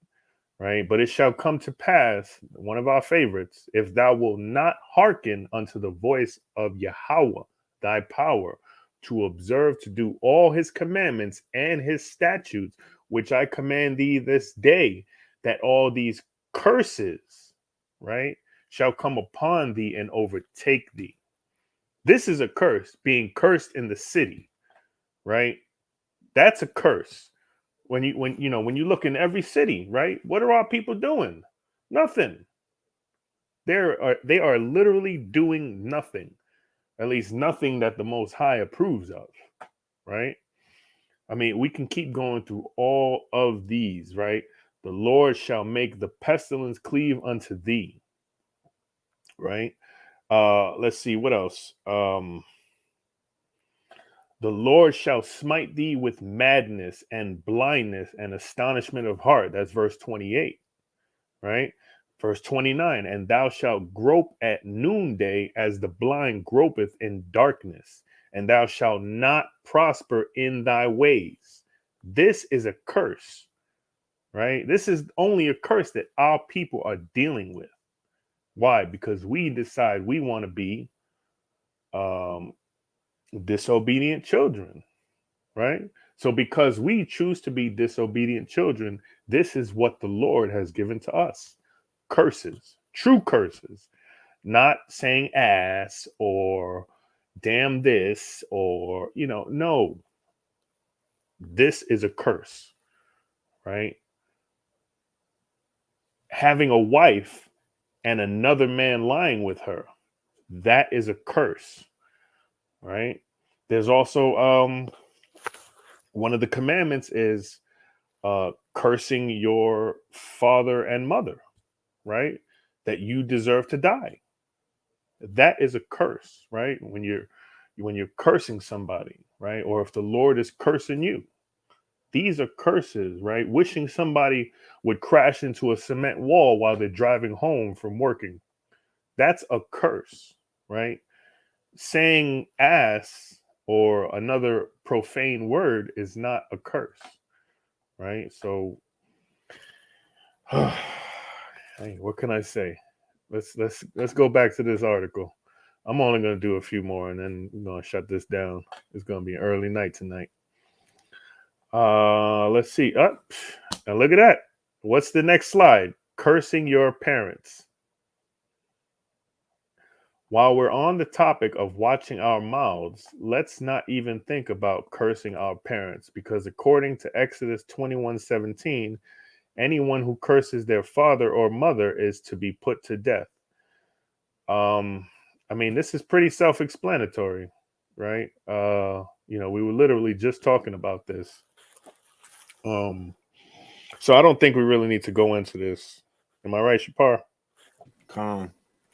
right? But it shall come to pass, one of our favorites, if thou wilt not hearken unto the voice of Yahweh, thy power, to observe to do all his commandments and his statutes, which I command thee this day, that all these curses, right, shall come upon thee and overtake thee. This is a curse, being cursed in the city, right? That's a curse. When you look in every city, right? What are our people doing? Nothing. They are literally doing nothing. At least nothing that the Most High approves of, right? I mean, we can keep going through all of these, right? The Lord shall make the pestilence cleave unto thee, right? Let's see, what else? The Lord shall smite thee with madness and blindness and astonishment of heart. That's verse 28, right? Verse 29, and thou shalt grope at noonday as the blind gropeth in darkness, and thou shalt not prosper in thy ways. This is a curse, right? This is only a curse that our people are dealing with. Why? Because we decide we want to be disobedient children, right? So because we choose to be disobedient children, this is what the Lord has given to us. Curses, true curses, not saying ass or damn this or, no. This is a curse, right? Having a wife and another man lying with her, that is a curse, right? There's also one of the commandments is cursing your father and mother, right? That you deserve to die. That is a curse, right? When you're cursing somebody, right? Or if the Lord is cursing you, these are curses, right? Wishing somebody would crash into a cement wall while they're driving home from working. That's a curse, right? Saying ass or another profane word is not a curse, right? So, hey, what can I say? Let's go back to this article. I'm only going to do a few more and then we're going to shut this down. It's going to be an early night tonight. Let's see. Now look at that. What's the next slide? Cursing your parents. While we're on the topic of watching our mouths, let's not even think about cursing our parents, because according to Exodus 21:17, anyone who curses their father or mother is to be put to death. I mean, this is pretty self-explanatory, right? We were literally just talking about this. So I don't think we really need to go into this. Am I right, Shapar? Con.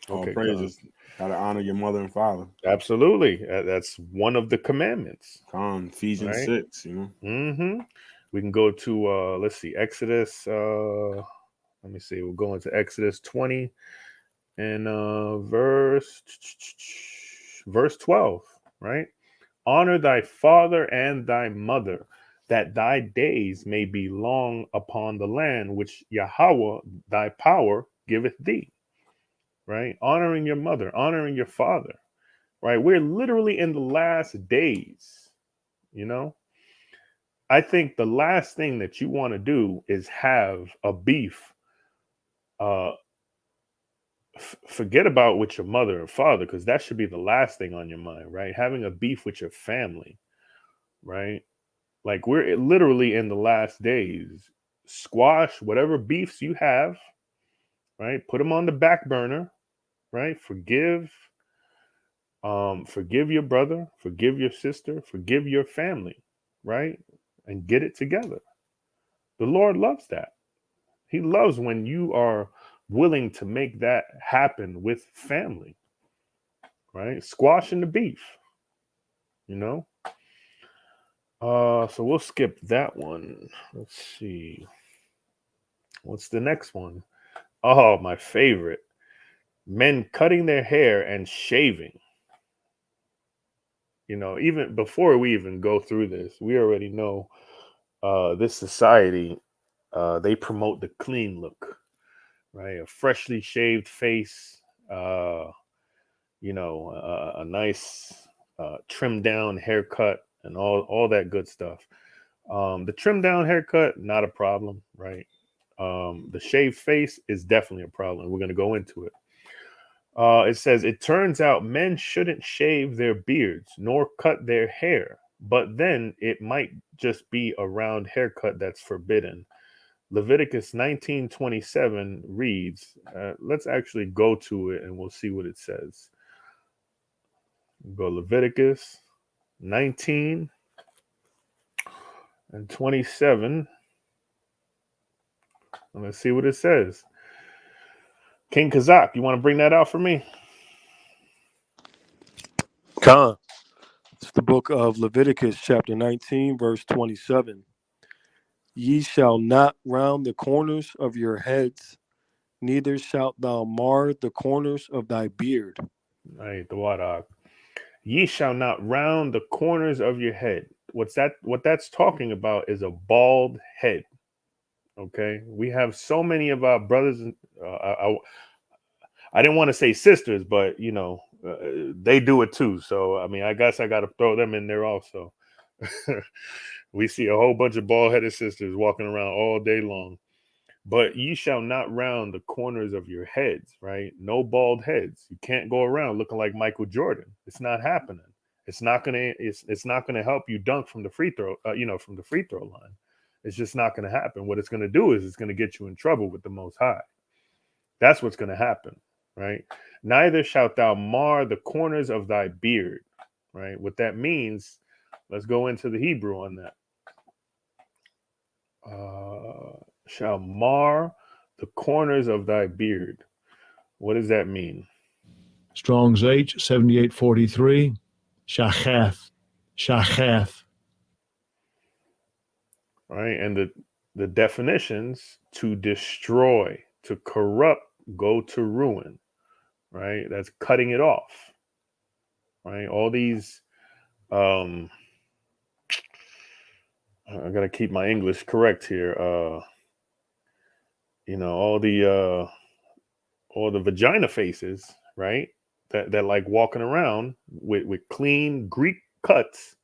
All Okay, praises. Gotta honor your mother and father. absolutely. That's one of the commandments. Con. Ephesians Right. 6, you know. Mm-hmm. We can go to let's see, Exodus. Let me see. We'll go into Exodus 20 and verse 12. Right. Honor thy father and thy mother, that thy days may be long upon the land which Yahweh thy power giveth thee. Right. Honoring your mother, honoring your father. Right. We're literally in the last days. I think the last thing that you want to do is have a beef. Forget about with your mother or father, because that should be the last thing on your mind, right? Having a beef with your family, right? Like, we're literally in the last days. Squash whatever beefs you have, right? Put them on the back burner, right? Forgive your brother, forgive your sister, forgive your family, right? And get it together. The Lord loves that. He loves when you are willing to make that happen with family, right? Squashing the beef, you know? So we'll skip that one. Let's see. What's the next one? Oh, my favorite. Men cutting their hair and shaving. Even before we even go through this, we already know this society, they promote the clean look, right? A freshly shaved face, a nice trimmed down haircut and all that good stuff. The trimmed down haircut, not a problem, right? The shaved face is definitely a problem. We're going to go into it. It says, it turns out men shouldn't shave their beards nor cut their hair, but then it might just be a round haircut that's forbidden. Leviticus 19:27 reads, let's actually go to it and we'll see what it says. Go Leviticus 19 and 27. And let's see what it says. King Kazak, you want to bring that out for me? Khan. It's the book of Leviticus, chapter 19, verse 27. Ye shall not round the corners of your heads, neither shalt thou mar the corners of thy beard. Right, the water. Ye shall not round the corners of your head. What that's talking about is a bald head. Okay, we have so many of our brothers and I didn't want to say sisters, but they do it too. So I mean, I guess I got to throw them in there also. We see a whole bunch of bald-headed sisters walking around all day long. But ye shall not round the corners of your heads, right? No bald heads. You can't go around looking like Michael Jordan. It's not happening. It's not gonna help you dunk from the free throw, from the free throw line. It's just not gonna happen. What it's gonna do is it's gonna get you in trouble with the Most High. That's what's gonna happen, right? Neither shalt thou mar the corners of thy beard, right? What that means, let's go into the Hebrew on that. Shall mar the corners of thy beard. What does that mean? Strong's H 7843. Shachath. Shachath. Right, and the definitions: to destroy, to corrupt, go to ruin. Right, that's cutting it off. Right, all these. I gotta keep my English correct here. All the vagina faces, right? That like walking around with clean Greek cuts.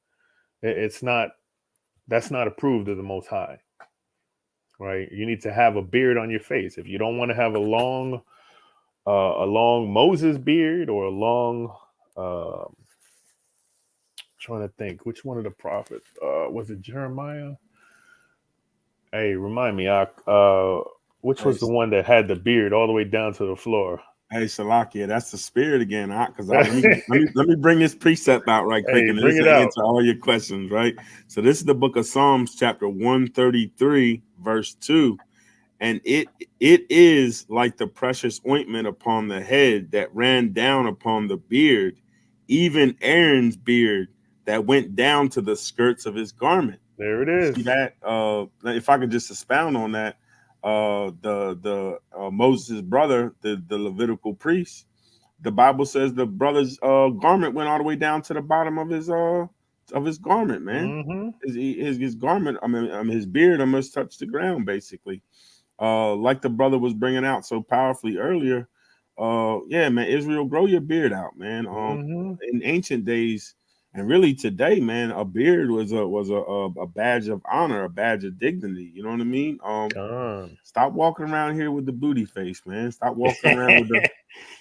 That's not approved of the Most High, right? You need to have a beard on your face. If you don't want to have a long Moses beard or a long, trying to think which one of the prophets was it, Jeremiah? Hey, remind me, which was the one that had the beard all the way down to the floor? Hey, Salakia, that's the spirit again, because let me bring this precept out right quick, Hey, and bring this it will out. answer all your questions, right? So this is the book of Psalms, chapter 133, verse 2. And it is like the precious ointment upon the head that ran down upon the beard, even Aaron's beard that went down to the skirts of his garment. There it is. See that? If I could just expound on that, Moses' brother, the Levitical priest, the Bible says the brother's garment went all the way down to the bottom of his garment, man. Mm-hmm. His garment, I mean, his beard almost touched the ground, basically. Like the brother was bringing out so powerfully earlier. Yeah, man, Israel, grow your beard out, man. In ancient days, and really today, man, a beard was a badge of honor, a badge of dignity. You know what I mean? Stop walking around here with the booty face, man. Stop walking around with the.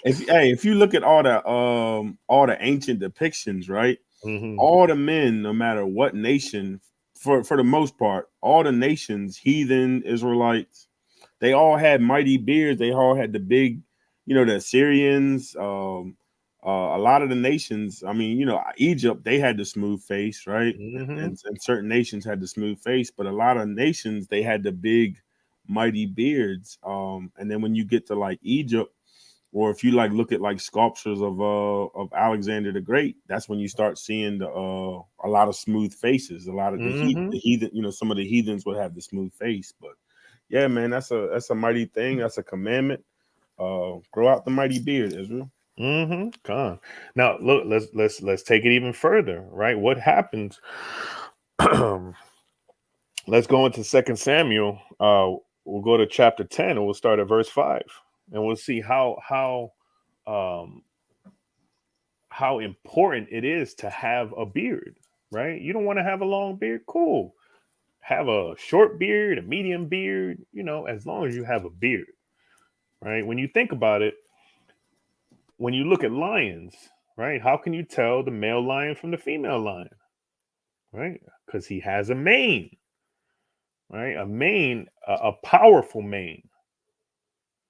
If you look at all the ancient depictions, right? Mm-hmm. All the men, no matter what nation, for the most part, all the nations, heathen, Israelites, they all had mighty beards. They all had the big, the Assyrians, a lot of the nations. I mean, Egypt, they had the smooth face, right? Mm-hmm. And certain nations had the smooth face, but a lot of nations, they had the big, mighty beards. And then when you get to like Egypt, or if you like look at like sculptures of Alexander the Great, that's when you start seeing a lot of smooth faces. A lot of the heathen, some of the heathens would have the smooth face, but yeah, man, that's a mighty thing. That's a commandment. Grow out the mighty beard, Israel. Mm-hmm. Con. Now look, let's take it even further, right? What happens? Let's go into 2 Samuel. We'll go to chapter 10 and we'll start at verse 5, and we'll see how important it is to have a beard, right? You don't want to have a long beard, cool. Have a short beard, a medium beard, as long as you have a beard, right? When you think about it, when you look at lions, right? How can you tell the male lion from the female lion, right? Because he has a mane, right? A mane, a powerful mane,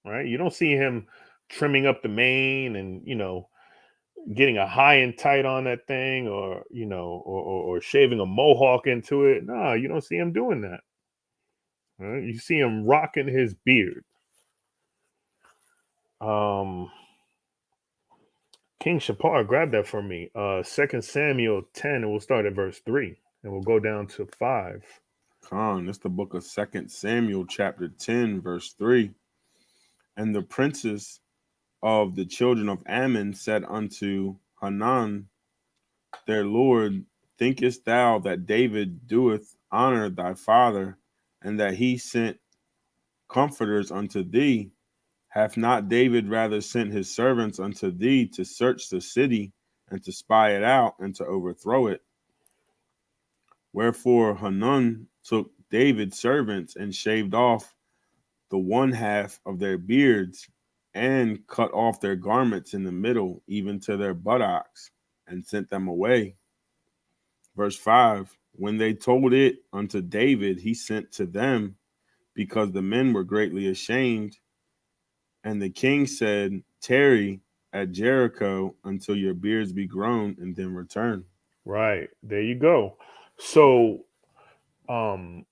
right? You don't see him trimming up the mane and, getting a high and tight on that thing, or, or shaving a mohawk into it. No, you don't see him doing that. Right? You see him rocking his beard. King Shapar, grab that for me. 2 Samuel 10, and we'll start at verse 3, and we'll go down to 5. It's the book of 2 Samuel, chapter 10, verse 3. And the princes of the children of Ammon said unto Hanan, their lord, thinkest thou that David doeth honor thy father, and that he sent comforters unto thee? Hath not David rather sent his servants unto thee to search the city and to spy it out and to overthrow it? Wherefore Hanun took David's servants and shaved off the one half of their beards and cut off their garments in the middle, even to their buttocks, and sent them away. Verse 5, when they told it unto David, he sent to them, because the men were greatly ashamed. And the king said, tarry at Jericho until your beards be grown, and then return. Right. There you go. So, I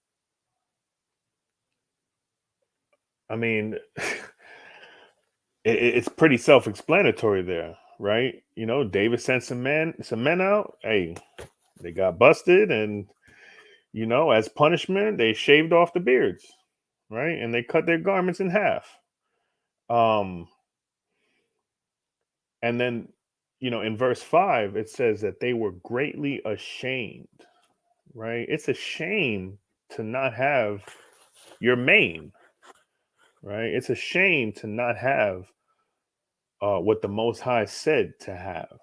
mean, it's pretty self-explanatory there, right? David sent some men out. Hey, they got busted, and as punishment, they shaved off the beards, right? And they cut their garments in half. And then, in verse 5, it says that they were greatly ashamed, right? It's a shame to not have your mane, right? It's a shame to not have what the Most High said to have,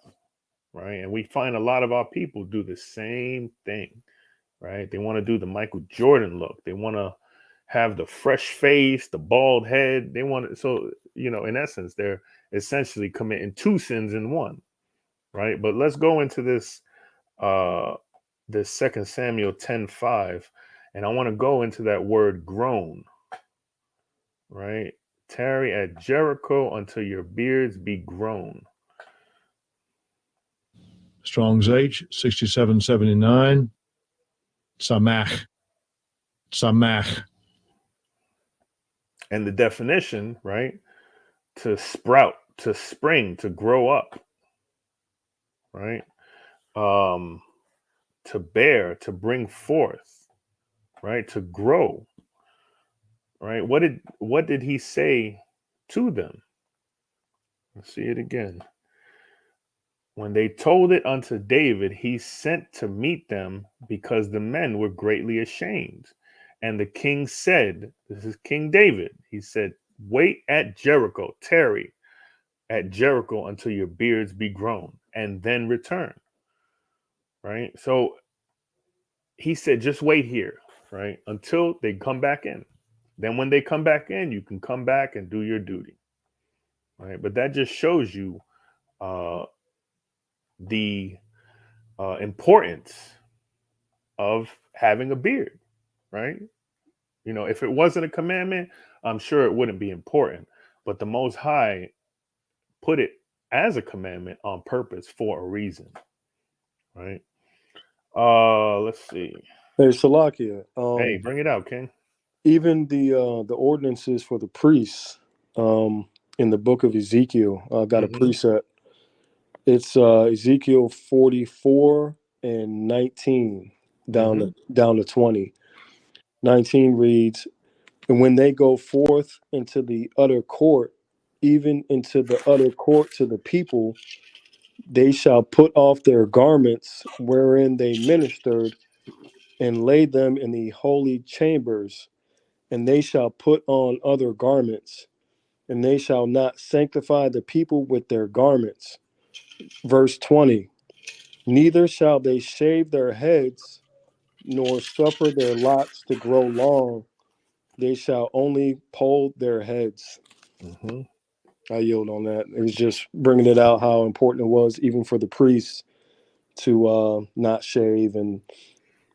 right? And we find a lot of our people do the same thing, right? They want to do the Michael Jordan look. They want to have the fresh face, the bald head. They want to, so, in essence, they're essentially committing two sins in one, right? But let's go into this 2 Samuel 10:5, and I want to go into that word grown, right? Tarry at Jericho until your beards be grown. Strong's H, 6779. Samach. Samach. And the definition, right? To sprout, to spring, to grow up, right? To bear, to bring forth, right? To grow, right? What did he say to them? Let's see it again. When they told it unto David, he sent to meet them because the men were greatly ashamed. And the king said, this is King David, he said, wait at Jericho, tarry at Jericho until your beards be grown, and then return. Right? So he said, just wait here, right? Until they come back in. Then when they come back in, you can come back and do your duty. Right? But that just shows you the importance of having a beard, right? You know, if it wasn't a commandment, I'm sure it wouldn't be important. But the Most High put it as a commandment on purpose for a reason, right? Let's see. Hey, Salakia. Hey, bring it out, King. Even the ordinances for the priests in the book of Ezekiel, I've got a precept. It's Ezekiel 44 and 19 down to 20. 19 reads, and when they go forth into the utter court, even into the utter court to the people, they shall put off their garments wherein they ministered and lay them in the holy chambers, and they shall put on other garments, and they shall not sanctify the people with their garments. Verse 20, neither shall they shave their heads, nor suffer their locks to grow long. They shall only poll their heads. I yield on that. It was just bringing it out how important it was, even for the priests, to not shave, and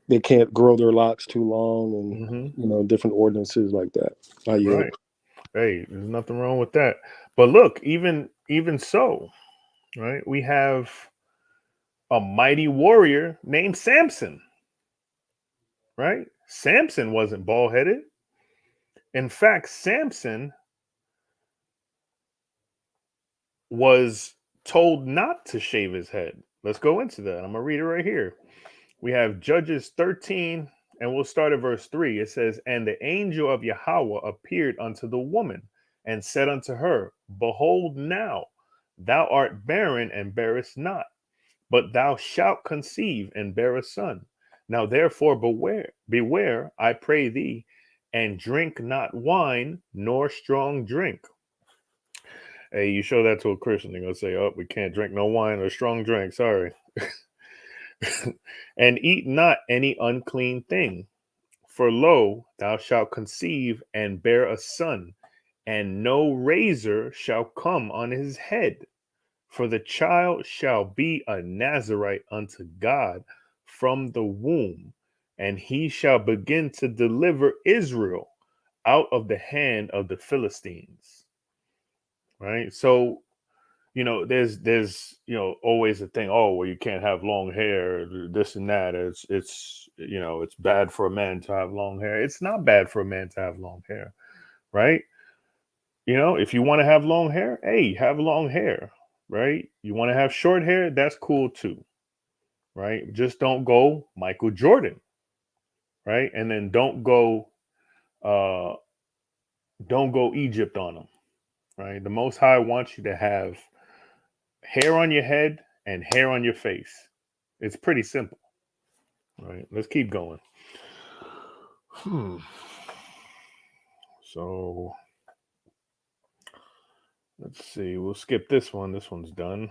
they can't grow their locks too long, and you know, different ordinances like that. I yield. Right. Hey, there's nothing wrong with that. But look, even so, right? We have a mighty warrior named Samson. Right? Samson wasn't bald-headed. In fact, Samson was told not to shave his head. Let's go into that. I'm going to read it right here. We have Judges 13, and we'll start at verse 3. It says, and the angel of Yahweh appeared unto the woman and said unto her, behold, now thou art barren and bearest not, but thou shalt conceive and bear a son. Now therefore beware, I pray thee, and drink not wine nor strong drink. Hey, you show that to a Christian, they're going to say, oh, we can't drink no wine or strong drink. Sorry. And eat not any unclean thing. For lo, thou shalt conceive and bear a son, and no razor shall come on his head. For the child shall be a Nazarite unto God from the womb, and he shall begin to deliver Israel out of the hand of the Philistines. Right? So, you know, there's you know, always a thing, oh, well, you can't have long hair, this and that. It's you know, it's bad for a man to have long hair. It's not bad for a man to have long hair, right? You know, if you want to have long hair, hey, have long hair, right? You want to have short hair, that's cool too, right? Just don't go Michael Jordan, right? And then don't go Egypt on them, right? The Most High wants you to have hair on your head and hair on your face. It's pretty simple, right? Let's keep going. So let's see. We'll skip this one. This one's done.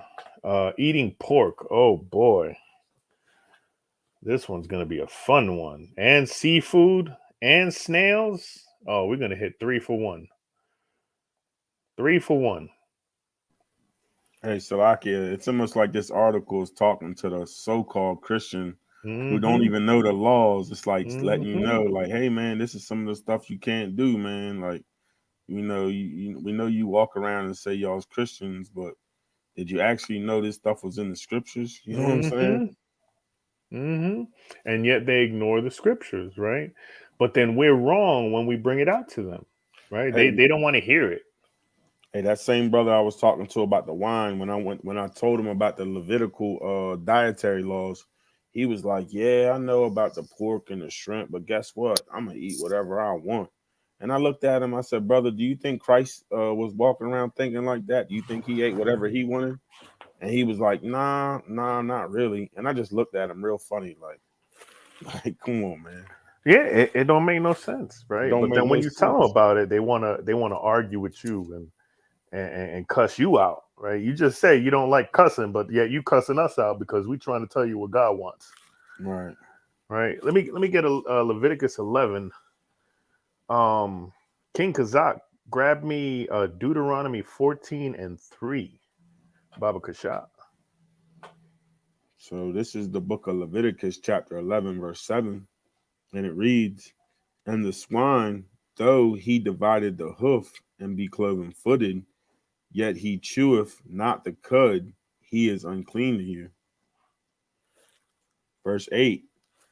Eating pork. Oh boy. This one's going to be a fun one. And seafood and snails. Oh, we're going to hit 3 for 1. 3 for 1. Hey, Salakia, it's almost like this article is talking to the so-called Christian who don't even know the laws. It's like letting you know, like, hey, man, this is some of the stuff you can't do, man. Like, we know you walk around and say y'all's Christians, but did you actually know this stuff was in the scriptures? You know what I'm saying? And yet they ignore the scriptures, right? But then we're wrong when we bring it out to them, right? Hey, They don't want to hear it. hey, that same brother I was talking to about the wine, when I told him about the Levitical dietary laws, he was like, "Yeah, I know about the pork and the shrimp, but guess what? I'm gonna eat whatever I want." And I looked at him. I said, "Brother, do you think Christ was walking around thinking like that? Do you think he ate whatever he wanted?" And he was like, "Nah, not really." And I just looked at him real funny, like, come on, man. Yeah, it don't make no sense, right? Don't But make then no when you tell them sense. about it, they wanna argue with you and cuss you out, right? You just say you don't like cussing, but yet you cussing us out because we trying to tell you what God wants, Right. right? Let me get a Leviticus 11. King Kazak, grab me Deuteronomy 14 and 3. Baba Kasha. So this is the book of Leviticus, chapter 11, verse 7. And it reads, "And the swine, though he divided the hoof and be cloven footed, yet he cheweth not the cud, he is unclean to you." Verse 8,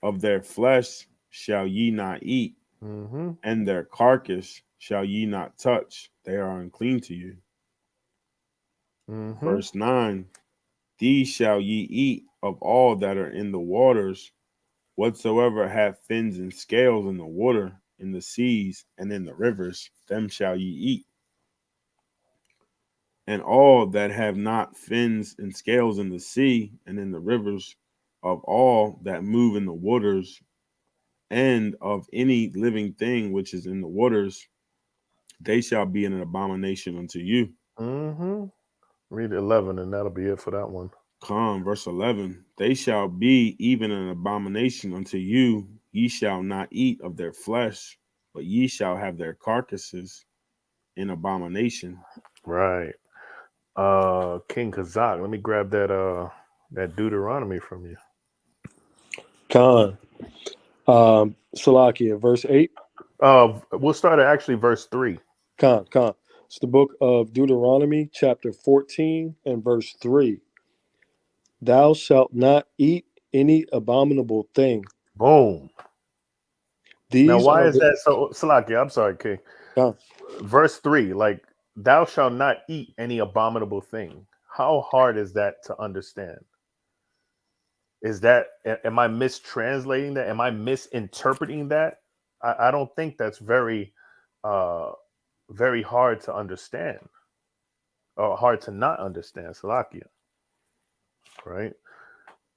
"Of their flesh shall ye not eat, and their carcass shall ye not touch, they are unclean to you." Verse 9, "These shall ye eat of all that are in the waters, whatsoever have fins and scales in the water, in the seas, and in the rivers, them shall ye eat. And all that have not fins and scales in the sea and in the rivers, of all that move in the waters, and of any living thing which is in the waters, they shall be an abomination unto you." Read 11, and that'll be it for that one. Verse 11, "They shall be even an abomination unto you. Ye shall not eat of their flesh, but ye shall have their carcasses in abomination." Right. King Kazak, let me grab that Deuteronomy from you. Khan. Salakia, verse 8. We'll start at actually verse 3. Khan. It's the book of Deuteronomy, chapter 14 and verse 3. "Thou shalt not eat any abominable thing." Boom. Now, These why are is the that so? Salakia, I'm sorry, King. Khan. Verse 3, like, thou shalt not eat any abominable thing. How hard is that to understand? Is that, am I mistranslating that? Am I misinterpreting that? I don't think that's very hard to understand, or hard to not understand. Salakia, right?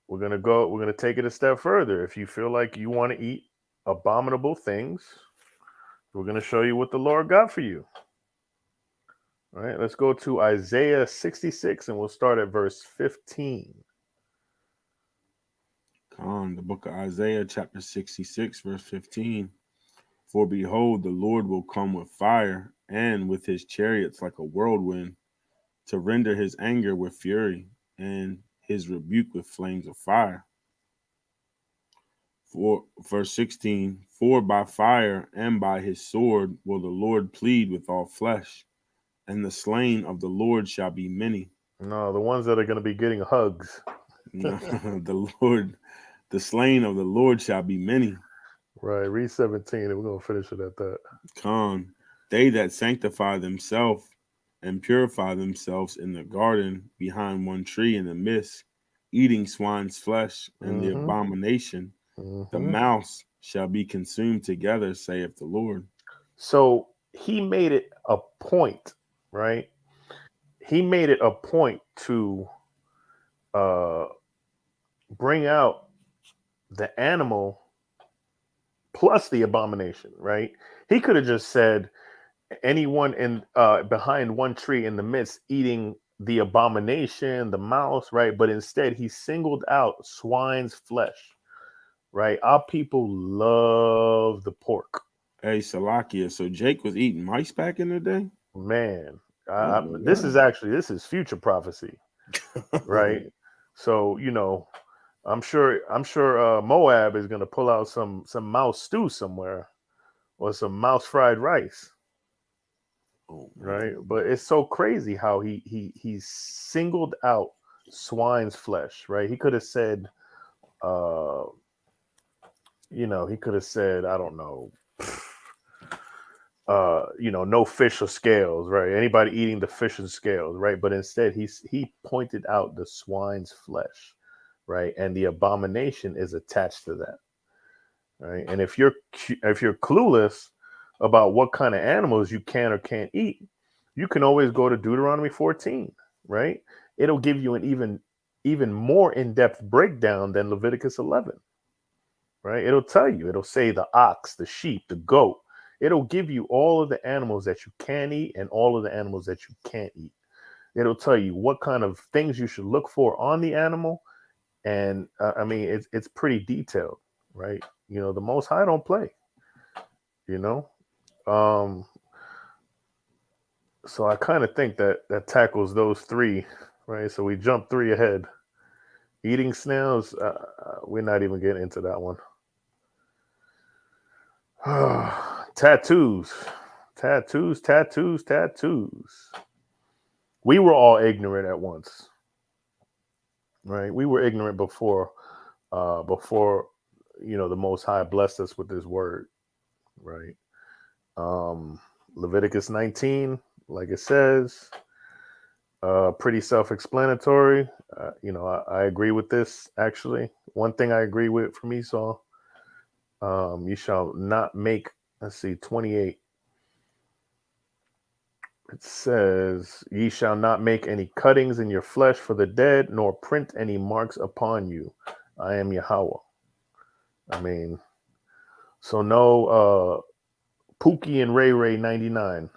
We're gonna take it a step further. If you feel like you want to eat abominable things, we're gonna show you what the Lord got for you. All right, let's go to Isaiah 66 and we'll start at verse 15. The book of Isaiah, chapter 66, verse 15. "For behold, the Lord will come with fire, and with his chariots like a whirlwind, to render his anger with fury, and his rebuke with flames of fire." For verse 16, "For by fire and by his sword will the Lord plead with all flesh, and the slain of the Lord shall be many." No, the ones that are going to be getting hugs. The slain of the Lord shall be many. Right, read 17 and we're going to finish it at that. "They that sanctify themselves and purify themselves in the garden behind one tree in the midst, eating swine's flesh and the abomination, the mouse shall be consumed together, saith the Lord." So he made it a point, right? He made it a point to bring out the animal plus the abomination, right? He could have just said anyone in behind one tree in the midst eating the abomination, the mouse, right? But instead he singled out swine's flesh, right? Our people love the pork. Hey, Salakia, so Jake was eating mice back in the day? Man, Oh my this God. is future prophecy, right? So I'm sure Moab is gonna pull out some mouse stew somewhere or some mouse fried rice. right? But it's so crazy how he singled out swine's flesh, right? He could have said, he could have said, I don't know, no fish or scales, right? Anybody eating the fish and scales, right? But instead, he pointed out the swine's flesh, right? And the abomination is attached to that, right? And if you're clueless about what kind of animals you can or can't eat, you can always go to Deuteronomy 14, right? It'll give you an even more in-depth breakdown than Leviticus 11, right? It'll tell you, it'll say the ox, the sheep, the goat. It'll give you all of the animals that you can eat and all of the animals that you can't eat. It'll tell you what kind of things you should look for on the animal. And it's pretty detailed, right? The Most High don't play, so I kind of think that tackles those three, right? So we jump three ahead. Eating snails, we're not even getting into that one. Tattoos. We were all ignorant at once, right? We were ignorant before the Most High blessed us with this word, right? Leviticus 19, like it says, pretty self-explanatory. I agree with this. Actually, one thing I agree with from Esau. You shall not make, 28. It says, ye shall not make any cuttings in your flesh for the dead, nor print any marks upon you. I am Yahweh. So no Pookie and Ray Ray 99,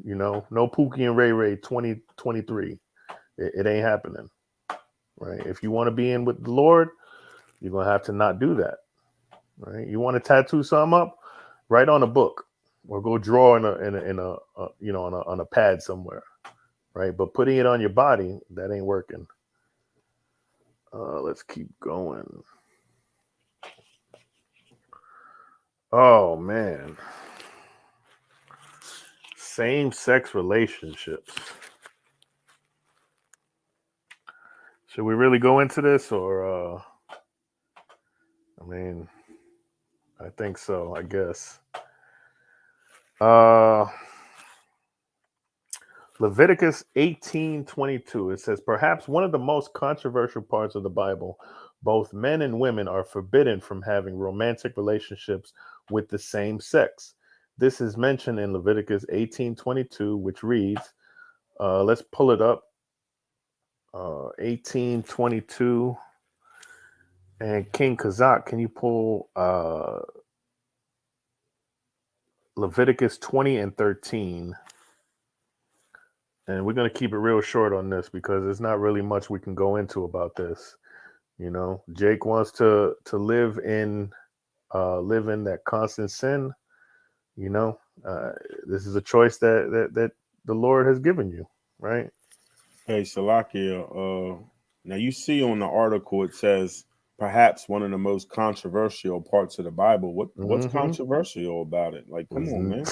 no Pookie and Ray Ray 2023. It ain't happening, right? If you want to be in with the Lord, you're going to have to not do that. Right? You want to tattoo something up? Write on a book, or go draw on a pad somewhere, right? But putting it on your body, that ain't working. Let's keep going. Oh man, same-sex relationships. Should we really go into this, or? I think so, I guess. Leviticus 18:22. It says, perhaps one of the most controversial parts of the Bible, both men and women are forbidden from having romantic relationships with the same sex. This is mentioned in Leviticus 18:22, which reads, let's pull it up. 18:22. And King Kazak, can you pull Leviticus 20 and 13? And we're going to keep it real short on this because there's not really much we can go into about this. Jake wants to live in that constant sin. This is a choice that the Lord has given you, right? Hey, Salakia, now you see on the article it says perhaps one of the most controversial parts of the Bible. What's controversial about it? Like, come on, man.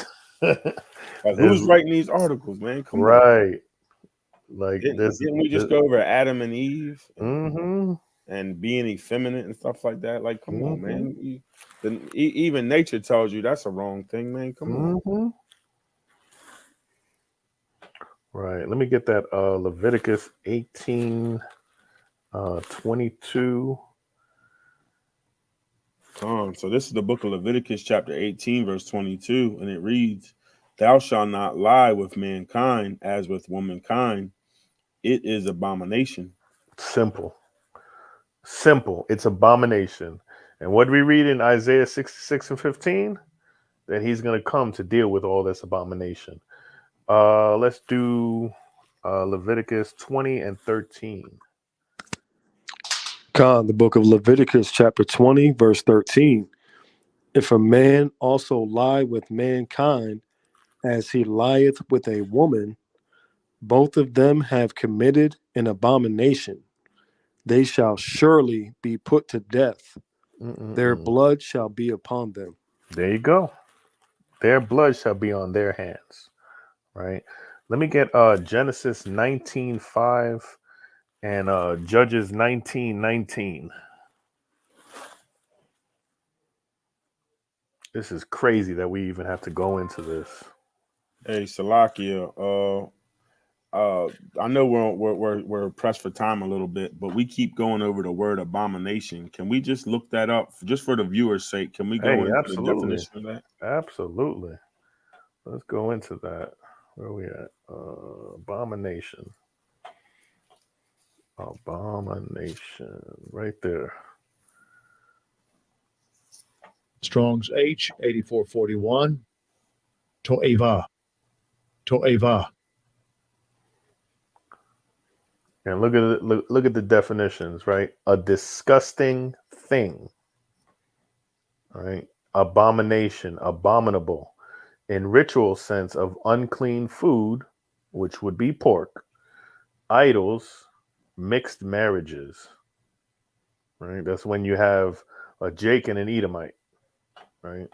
Like, who's writing these articles, man? Come on. Right. Like, didn't we just go over Adam and Eve and being effeminate and stuff like that? Like, come on, man. Even nature tells you that's a wrong thing, man. Come on. Right. Let me get that Leviticus 18:22. So this is the book of Leviticus, chapter 18, verse 22, and it reads, thou shalt not lie with mankind as with womankind. It is abomination. Simple. It's abomination. And what do we read in Isaiah 66 and 15? That he's going to come to deal with all this abomination. Let's do Leviticus 20 and 13. The book of Leviticus, chapter 20, verse 13. If a man also lie with mankind as he lieth with a woman, both of them have committed an abomination. They shall surely be put to death. Their blood shall be upon them. There you go. Their blood shall be on their hands. right? Let me get Genesis 19:5 and Judges 19:19. This is crazy that we even have to go into this. Hey, Salakia. I know we're pressed for time a little bit, but we keep going over the word abomination. Can we just look that up just for the viewers' sake? Can we go Hey, into the absolutely. definition of that? Absolutely. Let's go into that. Where are we at? Abomination. Abomination. Right there. Strong's H 8441. To'eva. To'eva. And look at it, look at the definitions, right? A disgusting thing. All right. Abomination, abominable. In ritual sense of unclean food, which would be pork, idols, mixed marriages. Right? That's when you have a Jake and an Edomite, right?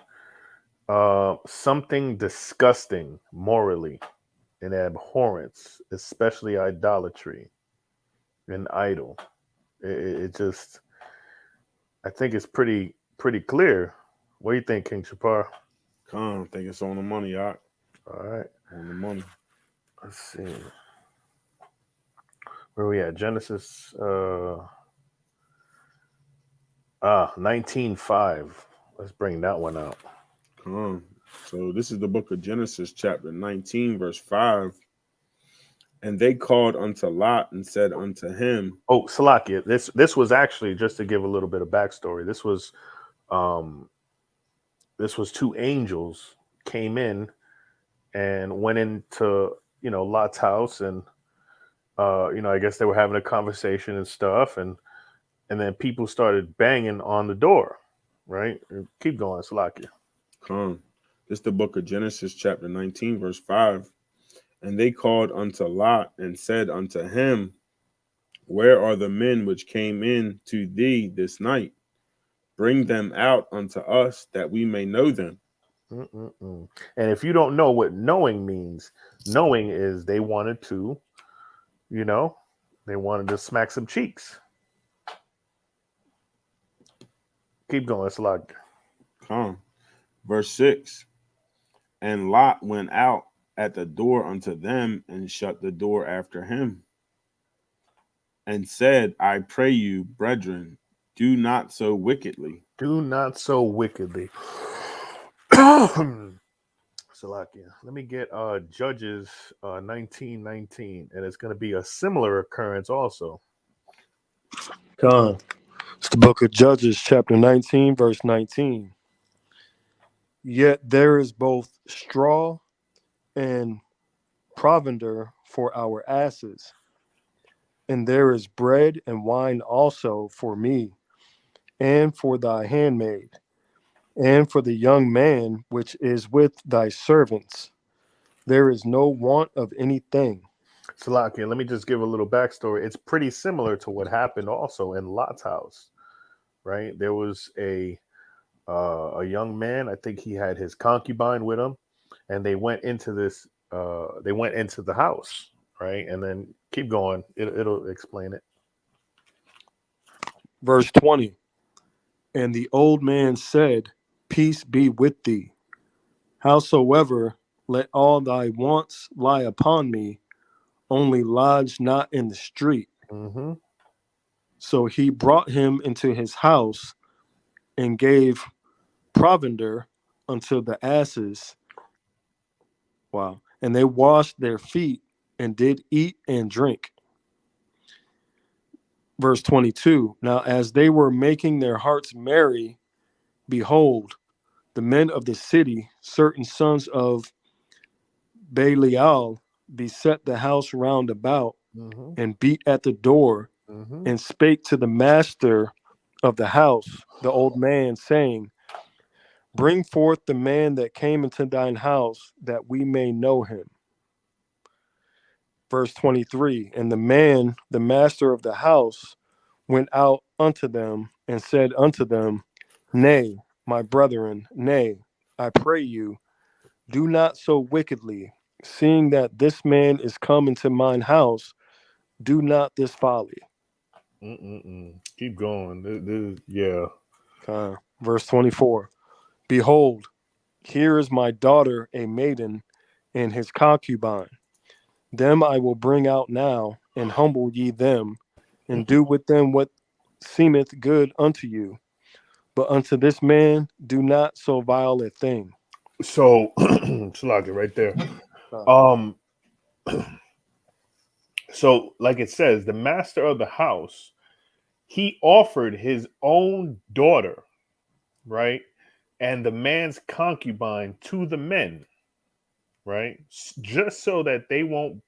Something disgusting morally, an abhorrence, especially idolatry, an idol. It just, I think it's pretty clear. What do you think, King Shapar? I think it's on the money, Doc. All right, On the money. let's see. Where are we at? Genesis 19:5. Let's bring that one out. So this is the book of Genesis, chapter 19, verse 5. And they called unto Lot and said unto him. Oh, Salakia, this was actually, just to give a little bit of backstory. This was two angels came in and went into Lot's house, and I guess they were having a conversation and stuff, and then people started banging on the door, right? Keep going, Salakia. This is the book of Genesis, chapter 19, verse 5. And they called unto Lot and said unto him, where are the men which came in to thee this night? Bring them out unto us that we may know them. And if you don't know what knowing means, knowing is they wanted to, they wanted to smack some cheeks. Keep going, Salakia. Verse 6. And Lot went out at the door unto them and shut the door after him and said, I pray you, brethren, do not so wickedly. Do not so wickedly. Salakia. Let me get Judges 19:19, and it's going to be a similar occurrence also. Con. It's the book of Judges, chapter 19, verse 19. Yet there is both straw and provender for our asses, and there is bread and wine also for me, and for thy handmaid, and for the young man which is with thy servants. There is no want of anything. Salakia, let me just give a little backstory. It's pretty similar to what happened also in Lot's house, right? There was a young man. I think he had his concubine with him, and they went into this. They went into the house, right? And then keep going. It'll explain it. Verse 20. And the old man said, peace be with thee. Howsoever, let all thy wants lie upon me, only lodge not in the street. Mm-hmm. So he brought him into his house and gave provender unto the asses. Wow. And they washed their feet and did eat and drink. Verse 22. Now, as they were making their hearts merry, behold, the men of the city, certain sons of Belial, beset the house round about and beat at the door and spake to the master of the house, the old man, saying, bring forth the man that came into thine house, that we may know him. Verse 23, and the man, the master of the house, went out unto them and said unto them, nay, my brethren, nay, I pray you, do not so wickedly, seeing that this man is come into mine house, do not this folly. Keep going. Yeah. Verse 24. Behold, here is my daughter, a maiden, and his concubine. Them I will bring out now, and humble ye them, and do with them what seemeth good unto you. But unto this man do not so vile a thing. So, Shalaka, right there. So, like it says, the master of the house, he offered his own daughter, right, and the man's concubine to the men, right, just so that they won't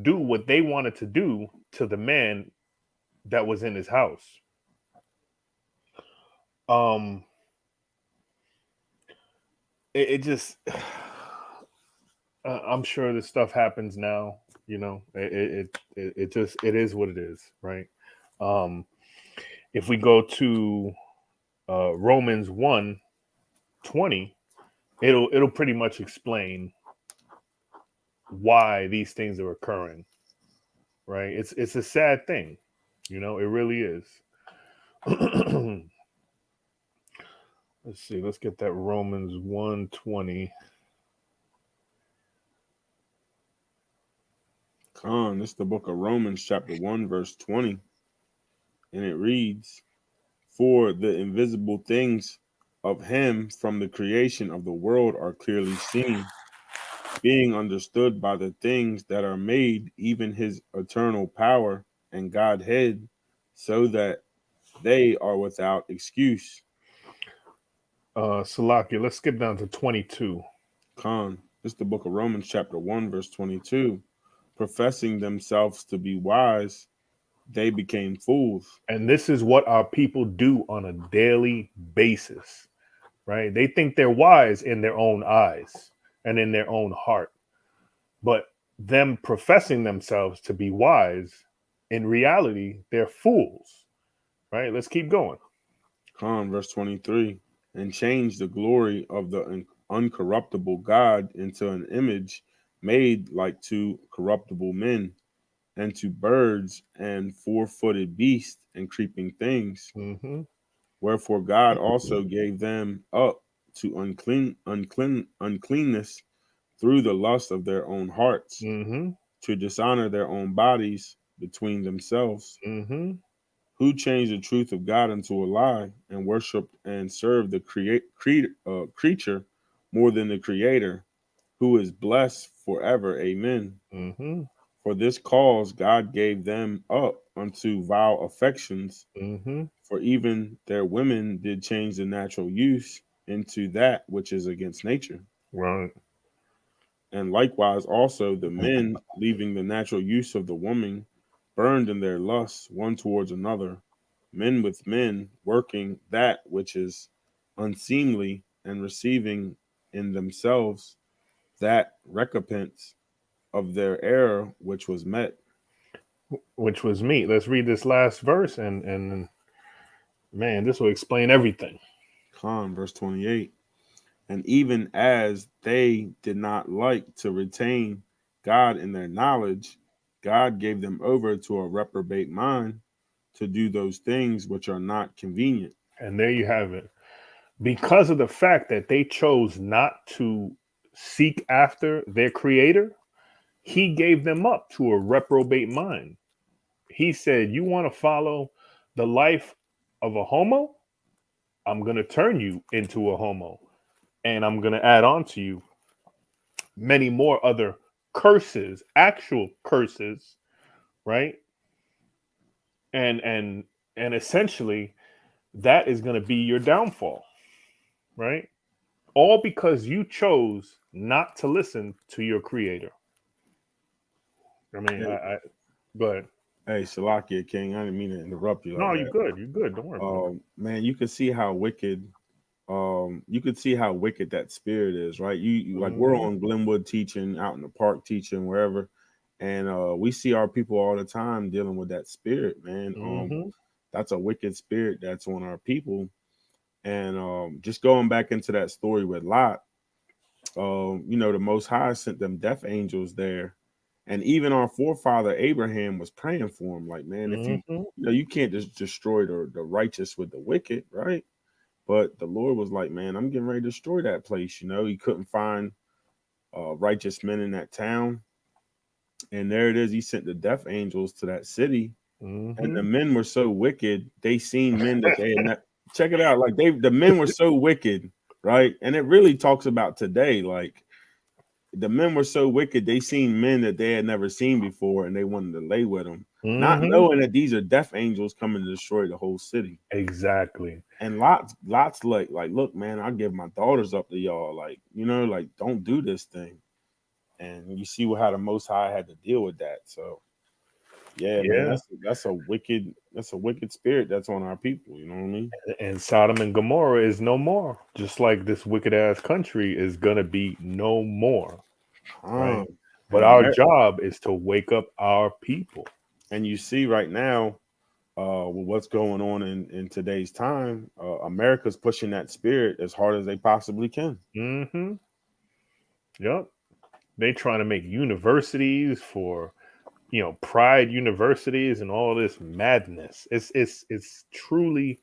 do what they wanted to do to the man that was in his house. It just, I'm sure this stuff happens now. You know, it just, it is what it is, right? If we go to Romans 1:20, it'll pretty much explain why these things are occurring, right? It's a sad thing, you know, it really is. Let's see, let's get that Romans 1:20. This is the book of Romans, chapter 1, verse 20. And it reads, for the invisible things of him from the creation of the world are clearly seen, being understood by the things that are made, even his eternal power and Godhead, so that they are without excuse. Salakia, let's skip down to 22. This is the book of Romans, chapter 1, verse 22. Professing themselves to be wise, they became fools. And this is what our people do on a daily basis, right? They think they're wise in their own eyes and in their own heart. But them professing themselves to be wise, in reality, they're fools, right? Let's keep going. Verse 23. And change the glory of the uncorruptible God into an image made like to corruptible men, and to birds and four-footed beasts and creeping things. Wherefore God also gave them up to uncleanness through the lust of their own hearts, to dishonor their own bodies between themselves, who changed the truth of God into a lie, and worshiped and served the creature more than the Creator, who is blessed forever. Amen. For this cause God gave them up unto vile affections, for even their women did change the natural use into that which is against nature. Right. And likewise also the men, leaving the natural use of the woman, burned in their lusts one towards another, men with men, working that which is unseemly, and receiving in themselves that recompense of their error which was met. Which was me. Let's read this last verse, and man, this will explain everything. Verse 28. And even as they did not like to retain God in their knowledge, God gave them over to a reprobate mind to do those things which are not convenient. And there you have it. Because of the fact that they chose not to seek after their creator, he gave them up to a reprobate mind. He said, you want to follow the life of a homo? I'm going to turn you into a homo. And I'm going to add on to you many more other curses, actual curses, right? And essentially that is going to be your downfall, right? All because you chose not to listen to your creator. I mean, I go ahead. Hey, Salakia King, I didn't mean to interrupt you. No, you're good. You're good. Don't worry. Man, you can see how wicked. You could see how wicked that spirit is, right? You like we're on Glenwood teaching, out in the park teaching, wherever, and we see our people all the time dealing with that spirit, man. That's a wicked spirit that's on our people. And just going back into that story with Lot, you know, the Most High sent them death angels there, and even our forefather Abraham was praying for him. Like, man, if you know, you can't just destroy the righteous with the wicked, right? But the Lord was like, man, I'm getting ready to destroy that place. You know, he couldn't find righteous men in that town, and there it is. He sent the death angels to that city, and the men were so wicked. They seen men that they had not. Check it out. Like the men were so wicked, right? And it really talks about today. Like the men were so wicked. They seen men that they had never seen before, and they wanted to lay with them, not knowing that these are death angels coming to destroy the whole city. Exactly. And lots like, look, man, I give my daughters up to y'all. Like, you know, like don't do this thing. And you see how the Most High had to deal with that. So yeah, man, that's a wicked spirit that's on our people. You know what I mean? And Sodom and Gomorrah is no more. Just like this wicked ass country is gonna be no more. Right. But our job is to wake up our people. And you see right now, with what's going on in today's time, America's pushing that spirit as hard as they possibly can. Yep. They trying to make universities for, you know, pride universities and all this madness. It's truly,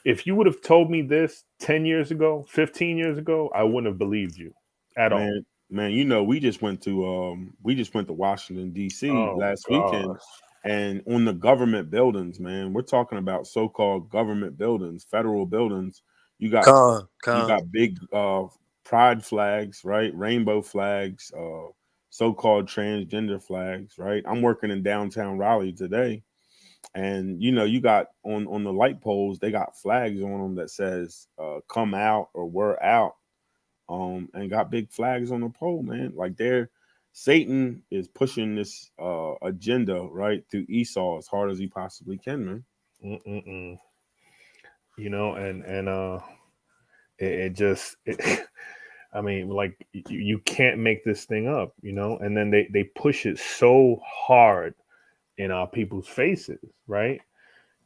if you would have told me this 10 years ago, 15 years ago, I wouldn't have believed you at all. Man, you know, we just went to Washington D.C. last weekend, and on the government buildings, man, we're talking about so-called government buildings, federal buildings. You got big pride flags, right? Rainbow flags, so-called transgender flags, right? I'm working in downtown Raleigh today, and you know, you got on the light poles, they got flags on them that says "Come out" or "We're out." And got big flags on the pole, man. Like Satan is pushing this agenda right through Esau as hard as he possibly can, man. You know, and I mean, like you can't make this thing up, you know. And then they push it so hard in our people's faces, right?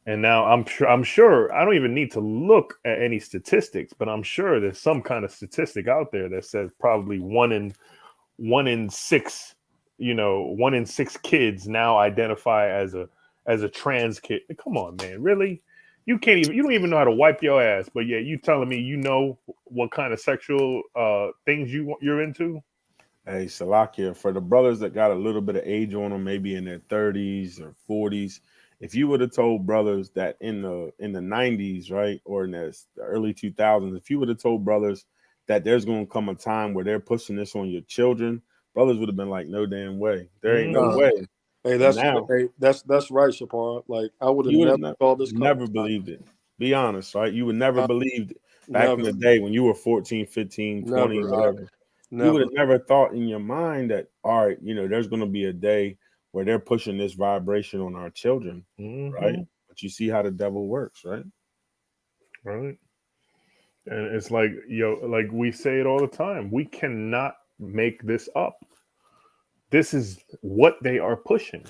And now I'm sure I don't even need to look at any statistics, but I'm sure there's some kind of statistic out there that says probably one in six, you know, 1 in 6 kids now identify as a trans kid. Come on, man, really? You don't even know how to wipe your ass, but yeah, you telling me you know what kind of sexual things you're into? Hey, Salakia, for the brothers that got a little bit of age on them, maybe in their 30s or 40s, if you would have told brothers that in the 90s, right, or in the early 2000s, if you would have told brothers that there's going to come a time where they're pushing this on your children, brothers would have been like, no damn way. There ain't no way. Hey, that's right, Shapar. Like I would have never thought this. Never believed it. Be honest, right? You would never believed back in the day when you were 14, 15, 20, whatever. You would have never thought in your mind that, all right, you know, there's going to be a day where they're pushing this vibration on our children, right? But you see how the devil works, right? Right. And it's like, like we say it all the time, we cannot make this up. This is what they are pushing,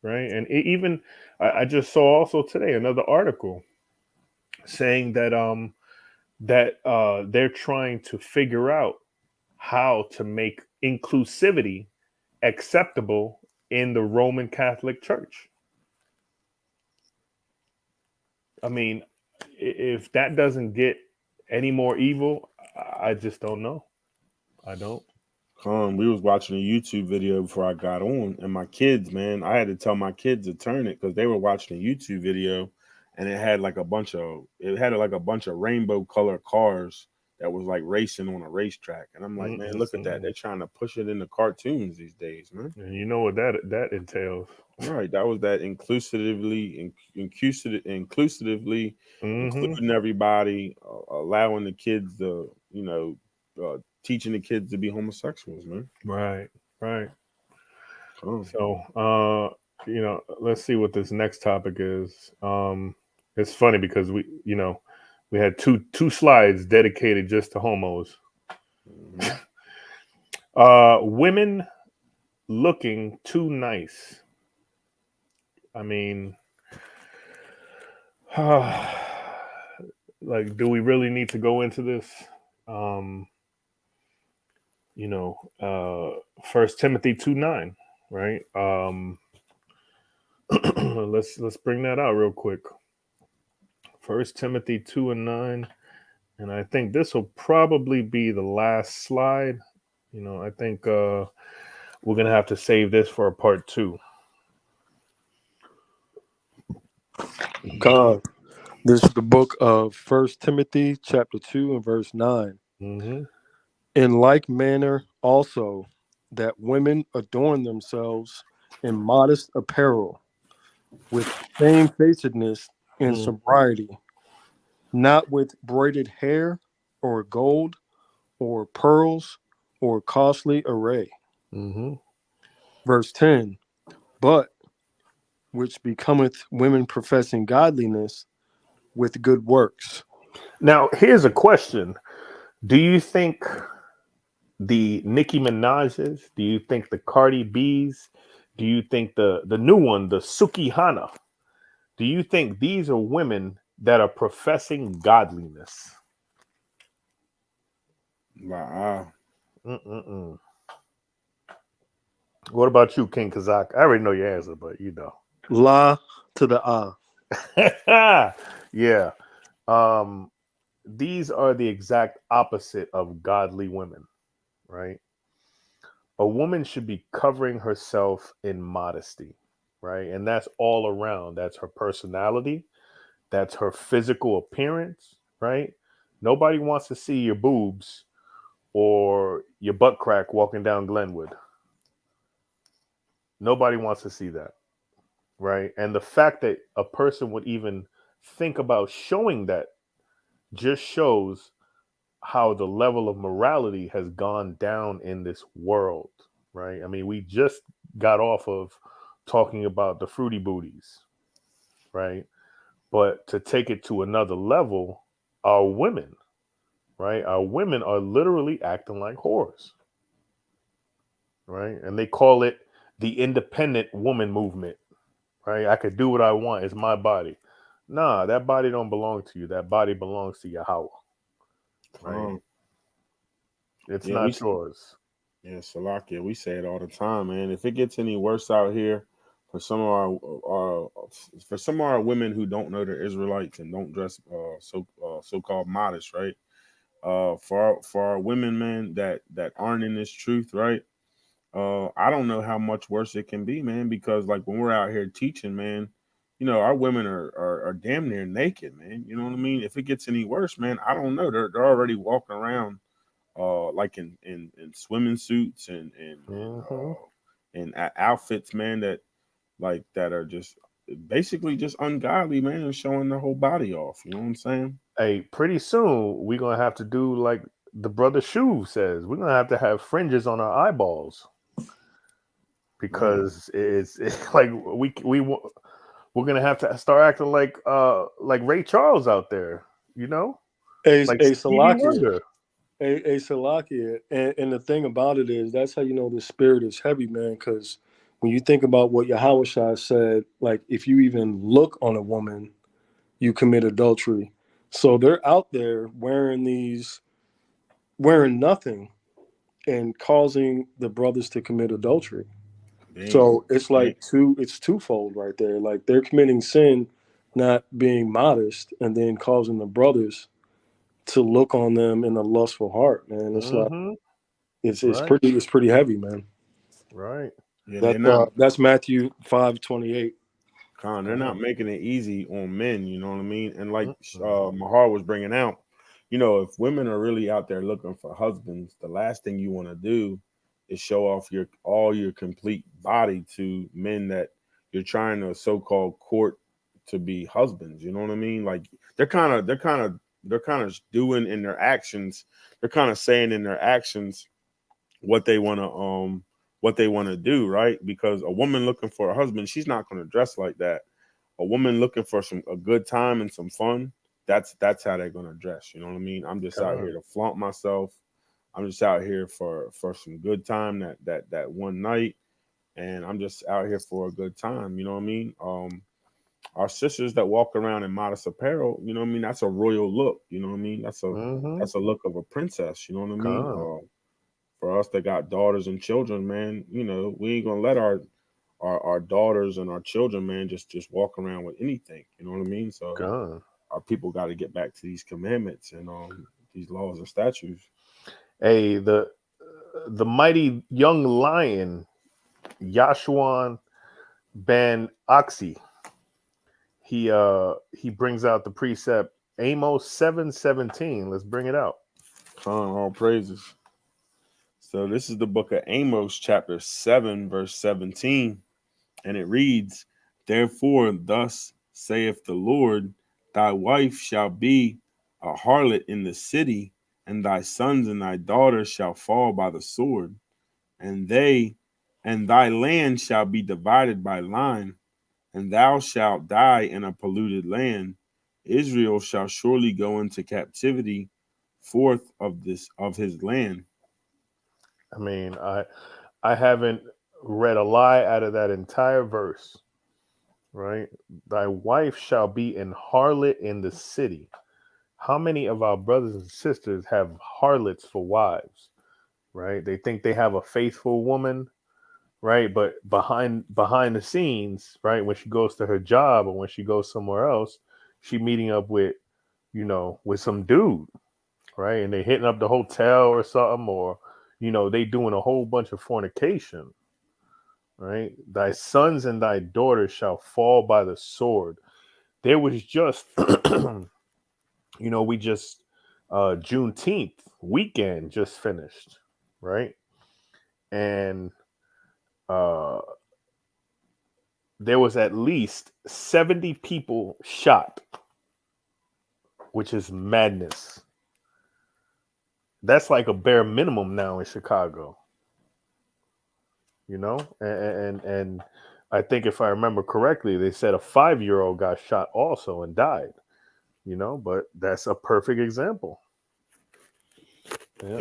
right? And even I just saw also today another article saying that they're trying to figure out how to make inclusivity acceptable in the Roman Catholic Church. I mean, if that doesn't get any more evil, I just don't know. I don't. We was watching a YouTube video before I got on, and my kids, man, I had to tell my kids to turn it because they were watching a YouTube video, and it had like a bunch of rainbow color cars that was like racing on a racetrack, and I'm like, man, look at that! They're trying to push it into cartoons these days, man. And you know what that entails. All right, that was that inclusively including everybody, allowing the kids to, you know, teaching the kids to be homosexuals, man. Right. So, you know, let's see what this next topic is. It's funny because we had two slides dedicated just to homos. Women looking too nice. I mean, like, do we really need to go into this? Um, 1 Timothy 2:9, right? Let's bring that out real quick. 1 Timothy 2:9, and I think this will probably be the last slide. I think we're gonna have to save this for a part 2. God, this is the book of 1 Timothy chapter 2 and verse 9. Mm-hmm. In like manner also that women adorn themselves in modest apparel with shamefacedness and sobriety, not with braided hair or gold or pearls or costly array. Mm-hmm. Verse 10, but which becometh women professing godliness with good works. Now, here's a question. Do you think the Nicki Minaj's, do you think the Cardi B's, do you think the new one, the Suki Hana, do you think these are women that are professing godliness? Wow. Mm-mm-mm. What about you, King Kazak? I already know your answer, but La to the ah. Yeah. These are the exact opposite of godly women, right? A woman should be covering herself in modesty, right? And that's all around. That's her personality, that's her physical appearance, right? Nobody wants to see your boobs or your butt crack walking down Glenwood. Nobody wants to see that, right? And the fact that a person would even think about showing that just shows how the level of morality has gone down in this world, right? I mean, we just got off of talking about the fruity booties, right? But to take it to another level, our women, right? Our women are literally acting like whores, right? And they call it the independent woman movement, right? I could do what I want. It's my body. Nah, that body don't belong to you. That body belongs to Yahawah, right? It's Yeah, we not yours. yeah, Salakia, we say it all the time, man. If it gets any worse out here for some of our women who don't know they're Israelites and don't dress so-called modest, right? For our women, man, that aren't in this truth, right? I don't know how much worse it can be, man, because like when we're out here teaching, man, our women are damn near naked, man. You know what I mean? If it gets any worse, man, I don't know. They're already walking around like in swimming suits Mm-hmm. and outfits, man, that are just basically just ungodly, man, and showing their whole body off. You know what I'm saying? Hey, pretty soon we're gonna have to do like the brother Shuv says. We're gonna have to have fringes on our eyeballs Man, because it's like we're gonna have to start acting like Ray Charles out there, A like Stevie Salakia. Wonder. A Salakia. And the thing about it is, that's how you know the spirit is heavy, man, because when you think about what Yahawah said, like if you even look on a woman, you commit adultery. So they're out there wearing nothing and causing the brothers to commit adultery. dang, So it's like it's twofold right there. Like they're committing sin, not being modest, and then causing the brothers to look on them in a lustful heart, man. It's like Mm-hmm. it's Right, pretty heavy, man. right. yeah, That's Matthew 5:28. they're not making it easy on men. You know what I mean? And like Mm-mm. Mahar was bringing out, if women are really out there looking for husbands, the last thing you want to do is show off all your complete body to men that you're trying to so-called court to be husbands. You know what I mean? Like they're kind of doing in their actions. They're kind of saying in their actions what they want to do, right? Because a woman looking for a husband, she's not going to dress like that. A woman looking for a good time and some fun, that's how they're going to dress. You know what I mean? I'm just out God. here to flaunt myself. I'm just out here for some good time that one night, and I'm just out here for a good time. You know what I mean? our sisters that walk around in modest apparel, you know what I mean? That's a royal look, you know what I mean? That's a look of a princess, you know what I mean? For us that got daughters and children, man, you know, we ain't gonna let our daughters and our children, man, just walk around with anything, you know what I mean? So our people got to get back to these commandments and these laws and statutes. Hey, the mighty young lion, Yashuan Ben Oxy, he brings out the precept Amos 7:17. Let's bring it out. All praises. So this is the book of Amos, chapter 7, verse 17. And it reads, "Therefore, thus saith the Lord, thy wife shall be a harlot in the city, and thy sons and thy daughters shall fall by the sword, and thy land shall be divided by line, and thou shalt die in a polluted land. Israel shall surely go into captivity forth of his land." I mean, I haven't read a lie out of that entire verse, right? Thy wife shall be an harlot in the city. How many of our brothers and sisters have harlots for wives, right? They think they have a faithful woman, right? But behind the scenes, right, when she goes to her job or when she goes somewhere else, she meeting up with, with some dude, right? And they hitting up the hotel or something, or they doing a whole bunch of fornication, right? Thy sons and thy daughters shall fall by the sword. There was just, we just Juneteenth weekend just finished, right? And there was at least 70 people shot, which is madness. That's like a bare minimum now in Chicago, and I think if I remember correctly, they said a 5-year-old got shot also and died, but that's a perfect example. Yeah,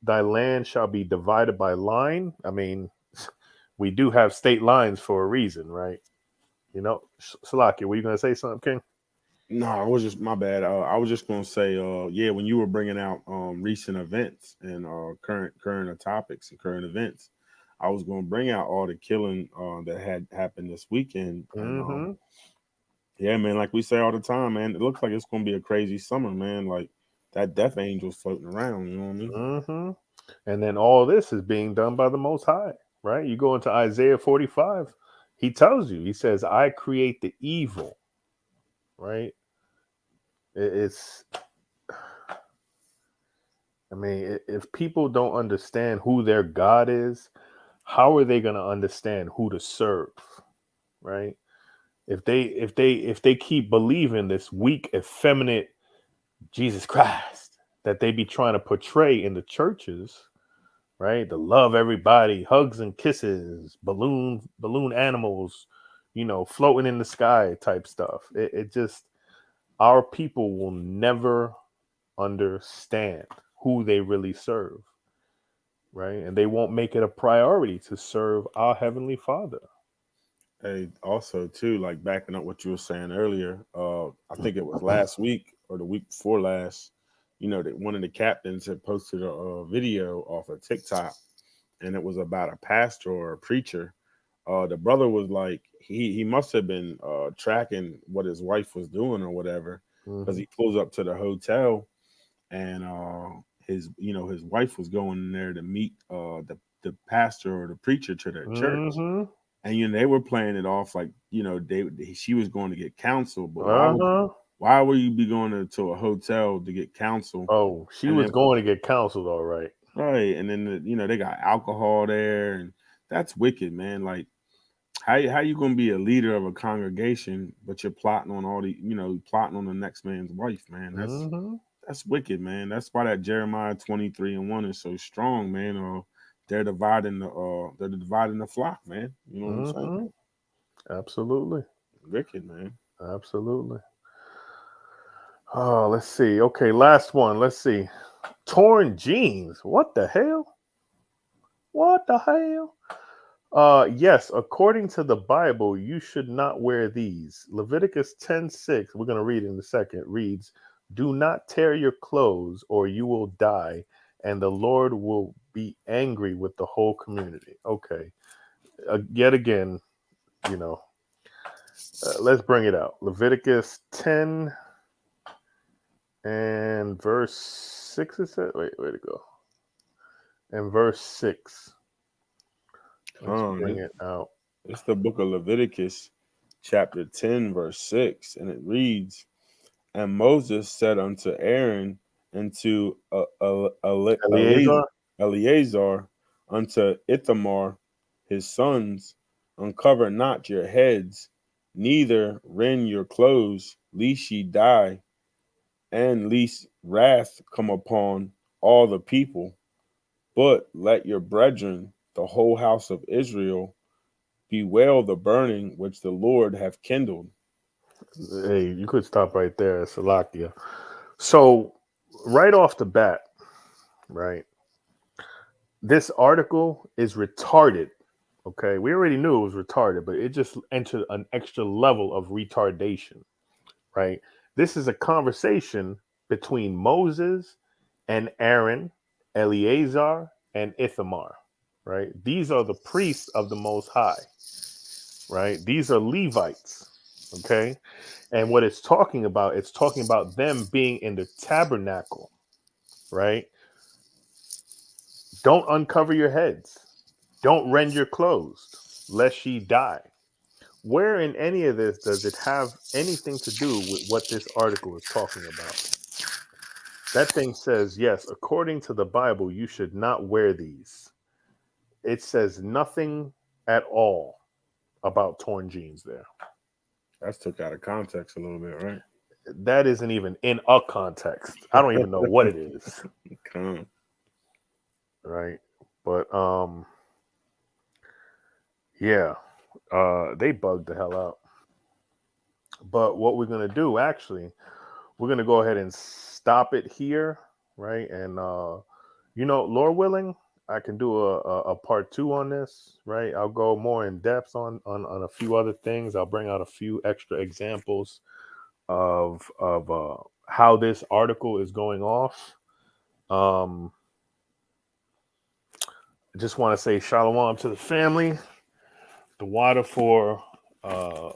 thy land shall be divided by line. I mean, we do have state lines for a reason, right? Salaki, were you going to say something, King? No, I was just, my bad. I was just going to say, when you were bringing out recent events and current topics and current events, I was going to bring out all the killing that had happened this weekend. And, yeah, man, like we say all the time, man, it looks like it's going to be a crazy summer, man. Like that death angel's floating around, you know what I mean? And then all this is being done by the Most High, right? You go into Isaiah 45, he tells you, he says, I create the evil, right? If people don't understand who their God is, how are they going to understand who to serve, right? If they keep believing this weak, effeminate Jesus Christ that they be trying to portray in the churches, right? To love everybody, hugs and kisses, balloon animals, floating in the sky type stuff. It just, our people will never understand who they really serve, right? And they won't make it a priority to serve our Heavenly Father. Hey, also too, like backing up what you were saying earlier, I think it was last week or the week before last, that one of the captains had posted a video off of TikTok, and it was about a pastor or a preacher. The brother was like, he must have been tracking what his wife was doing or whatever, because he pulls up to the hotel, and his wife was going in there to meet the pastor or the preacher to their church. And they were playing it off like she was going to get counsel, but why would you be going to a hotel to get counsel? Oh, she was going to get counseled, all right. Right, and then they got alcohol there, and that's wicked, man. Like, how you gonna be a leader of a congregation, but you're plotting on plotting on the next man's wife, man? That's wicked, man. That's why that Jeremiah 23:1 is so strong, man. They're dividing the flock, man. You know what I'm saying? Absolutely. Wicked, man. Absolutely. Oh, let's see. Okay, last one. Let's see. Torn jeans. What the hell? What the hell? Yes, according to the Bible, you should not wear these. Leviticus 10:6, we're going to read in a second, reads, "Do not tear your clothes or you will die, and the Lord will be angry with the whole community." Okay. Yet again, you know, let's bring it out. Leviticus 10 and verse 6, is it? Wait, where to go? And verse 6. Let's bring it out. It's the book of Leviticus, chapter 10, verse 6, and it reads, "And Moses said unto Aaron and to Eleazar? Eleazar, unto Ithamar, his sons, uncover not your heads, neither rend your clothes, lest ye die, and lest wrath come upon all the people. But let your brethren, the whole house of Israel, bewail the burning which the Lord hath kindled." Hey, you could stop right there, Salakia. So, right off the bat, right, this article is retarded. Okay, we already knew it was retarded, but it just entered an extra level of retardation, right? This is a conversation between Moses and Aaron, Eleazar, and Ithamar, right? These are the priests of the Most High, right? These are Levites, okay? And what it's talking about them being in the tabernacle, right? Don't uncover your heads. Don't rend your clothes, lest ye die. Where in any of this does it have anything to do with what this article is talking about? That thing says, yes, according to the Bible, you should not wear these. It says nothing at all about torn jeans there. That's took out of context a little bit, right? That isn't even in a context. I don't even know what it is. Come. Right. But yeah, they bugged the hell out. But what we're gonna do, actually, we're gonna go ahead and stop it here, right? And Lord willing, I can do a part 2 on this, right? I'll go more in depth on a few other things. I'll bring out a few extra examples of how this article is going off. I just want to say shalom to the family. The water for the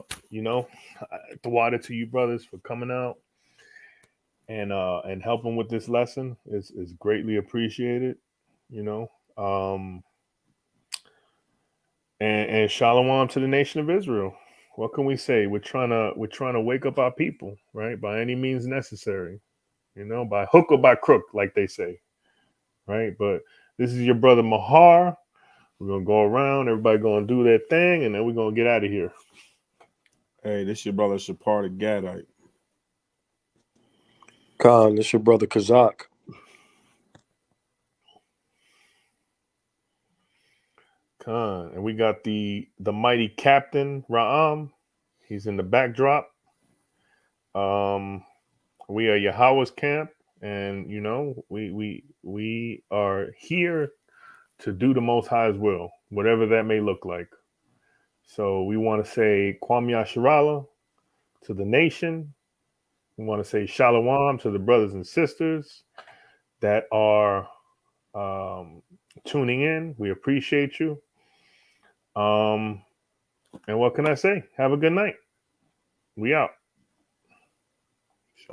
water to you brothers for coming out and helping with this lesson is greatly appreciated. And shalom to the nation of Israel. What can we say? We're trying to wake up our people, right? By any means necessary, by hook or by crook, like they say, right? But this is your brother Mahar. We're gonna go around, everybody gonna do their thing, and then we're gonna get out of here. Hey, this your brother Shapar the Gadite. Khan, this your brother Kazak. Khan, and we got the mighty Captain Ra'am. He's in the backdrop. We are YAHAWAH'S camp, and we are here to do the Most High's will, whatever that may look like. So we want to say Kwam Yasharala to the nation. We want to say Shalom to the brothers and sisters that are tuning in. We appreciate you. And what can I say? Have a good night. We out.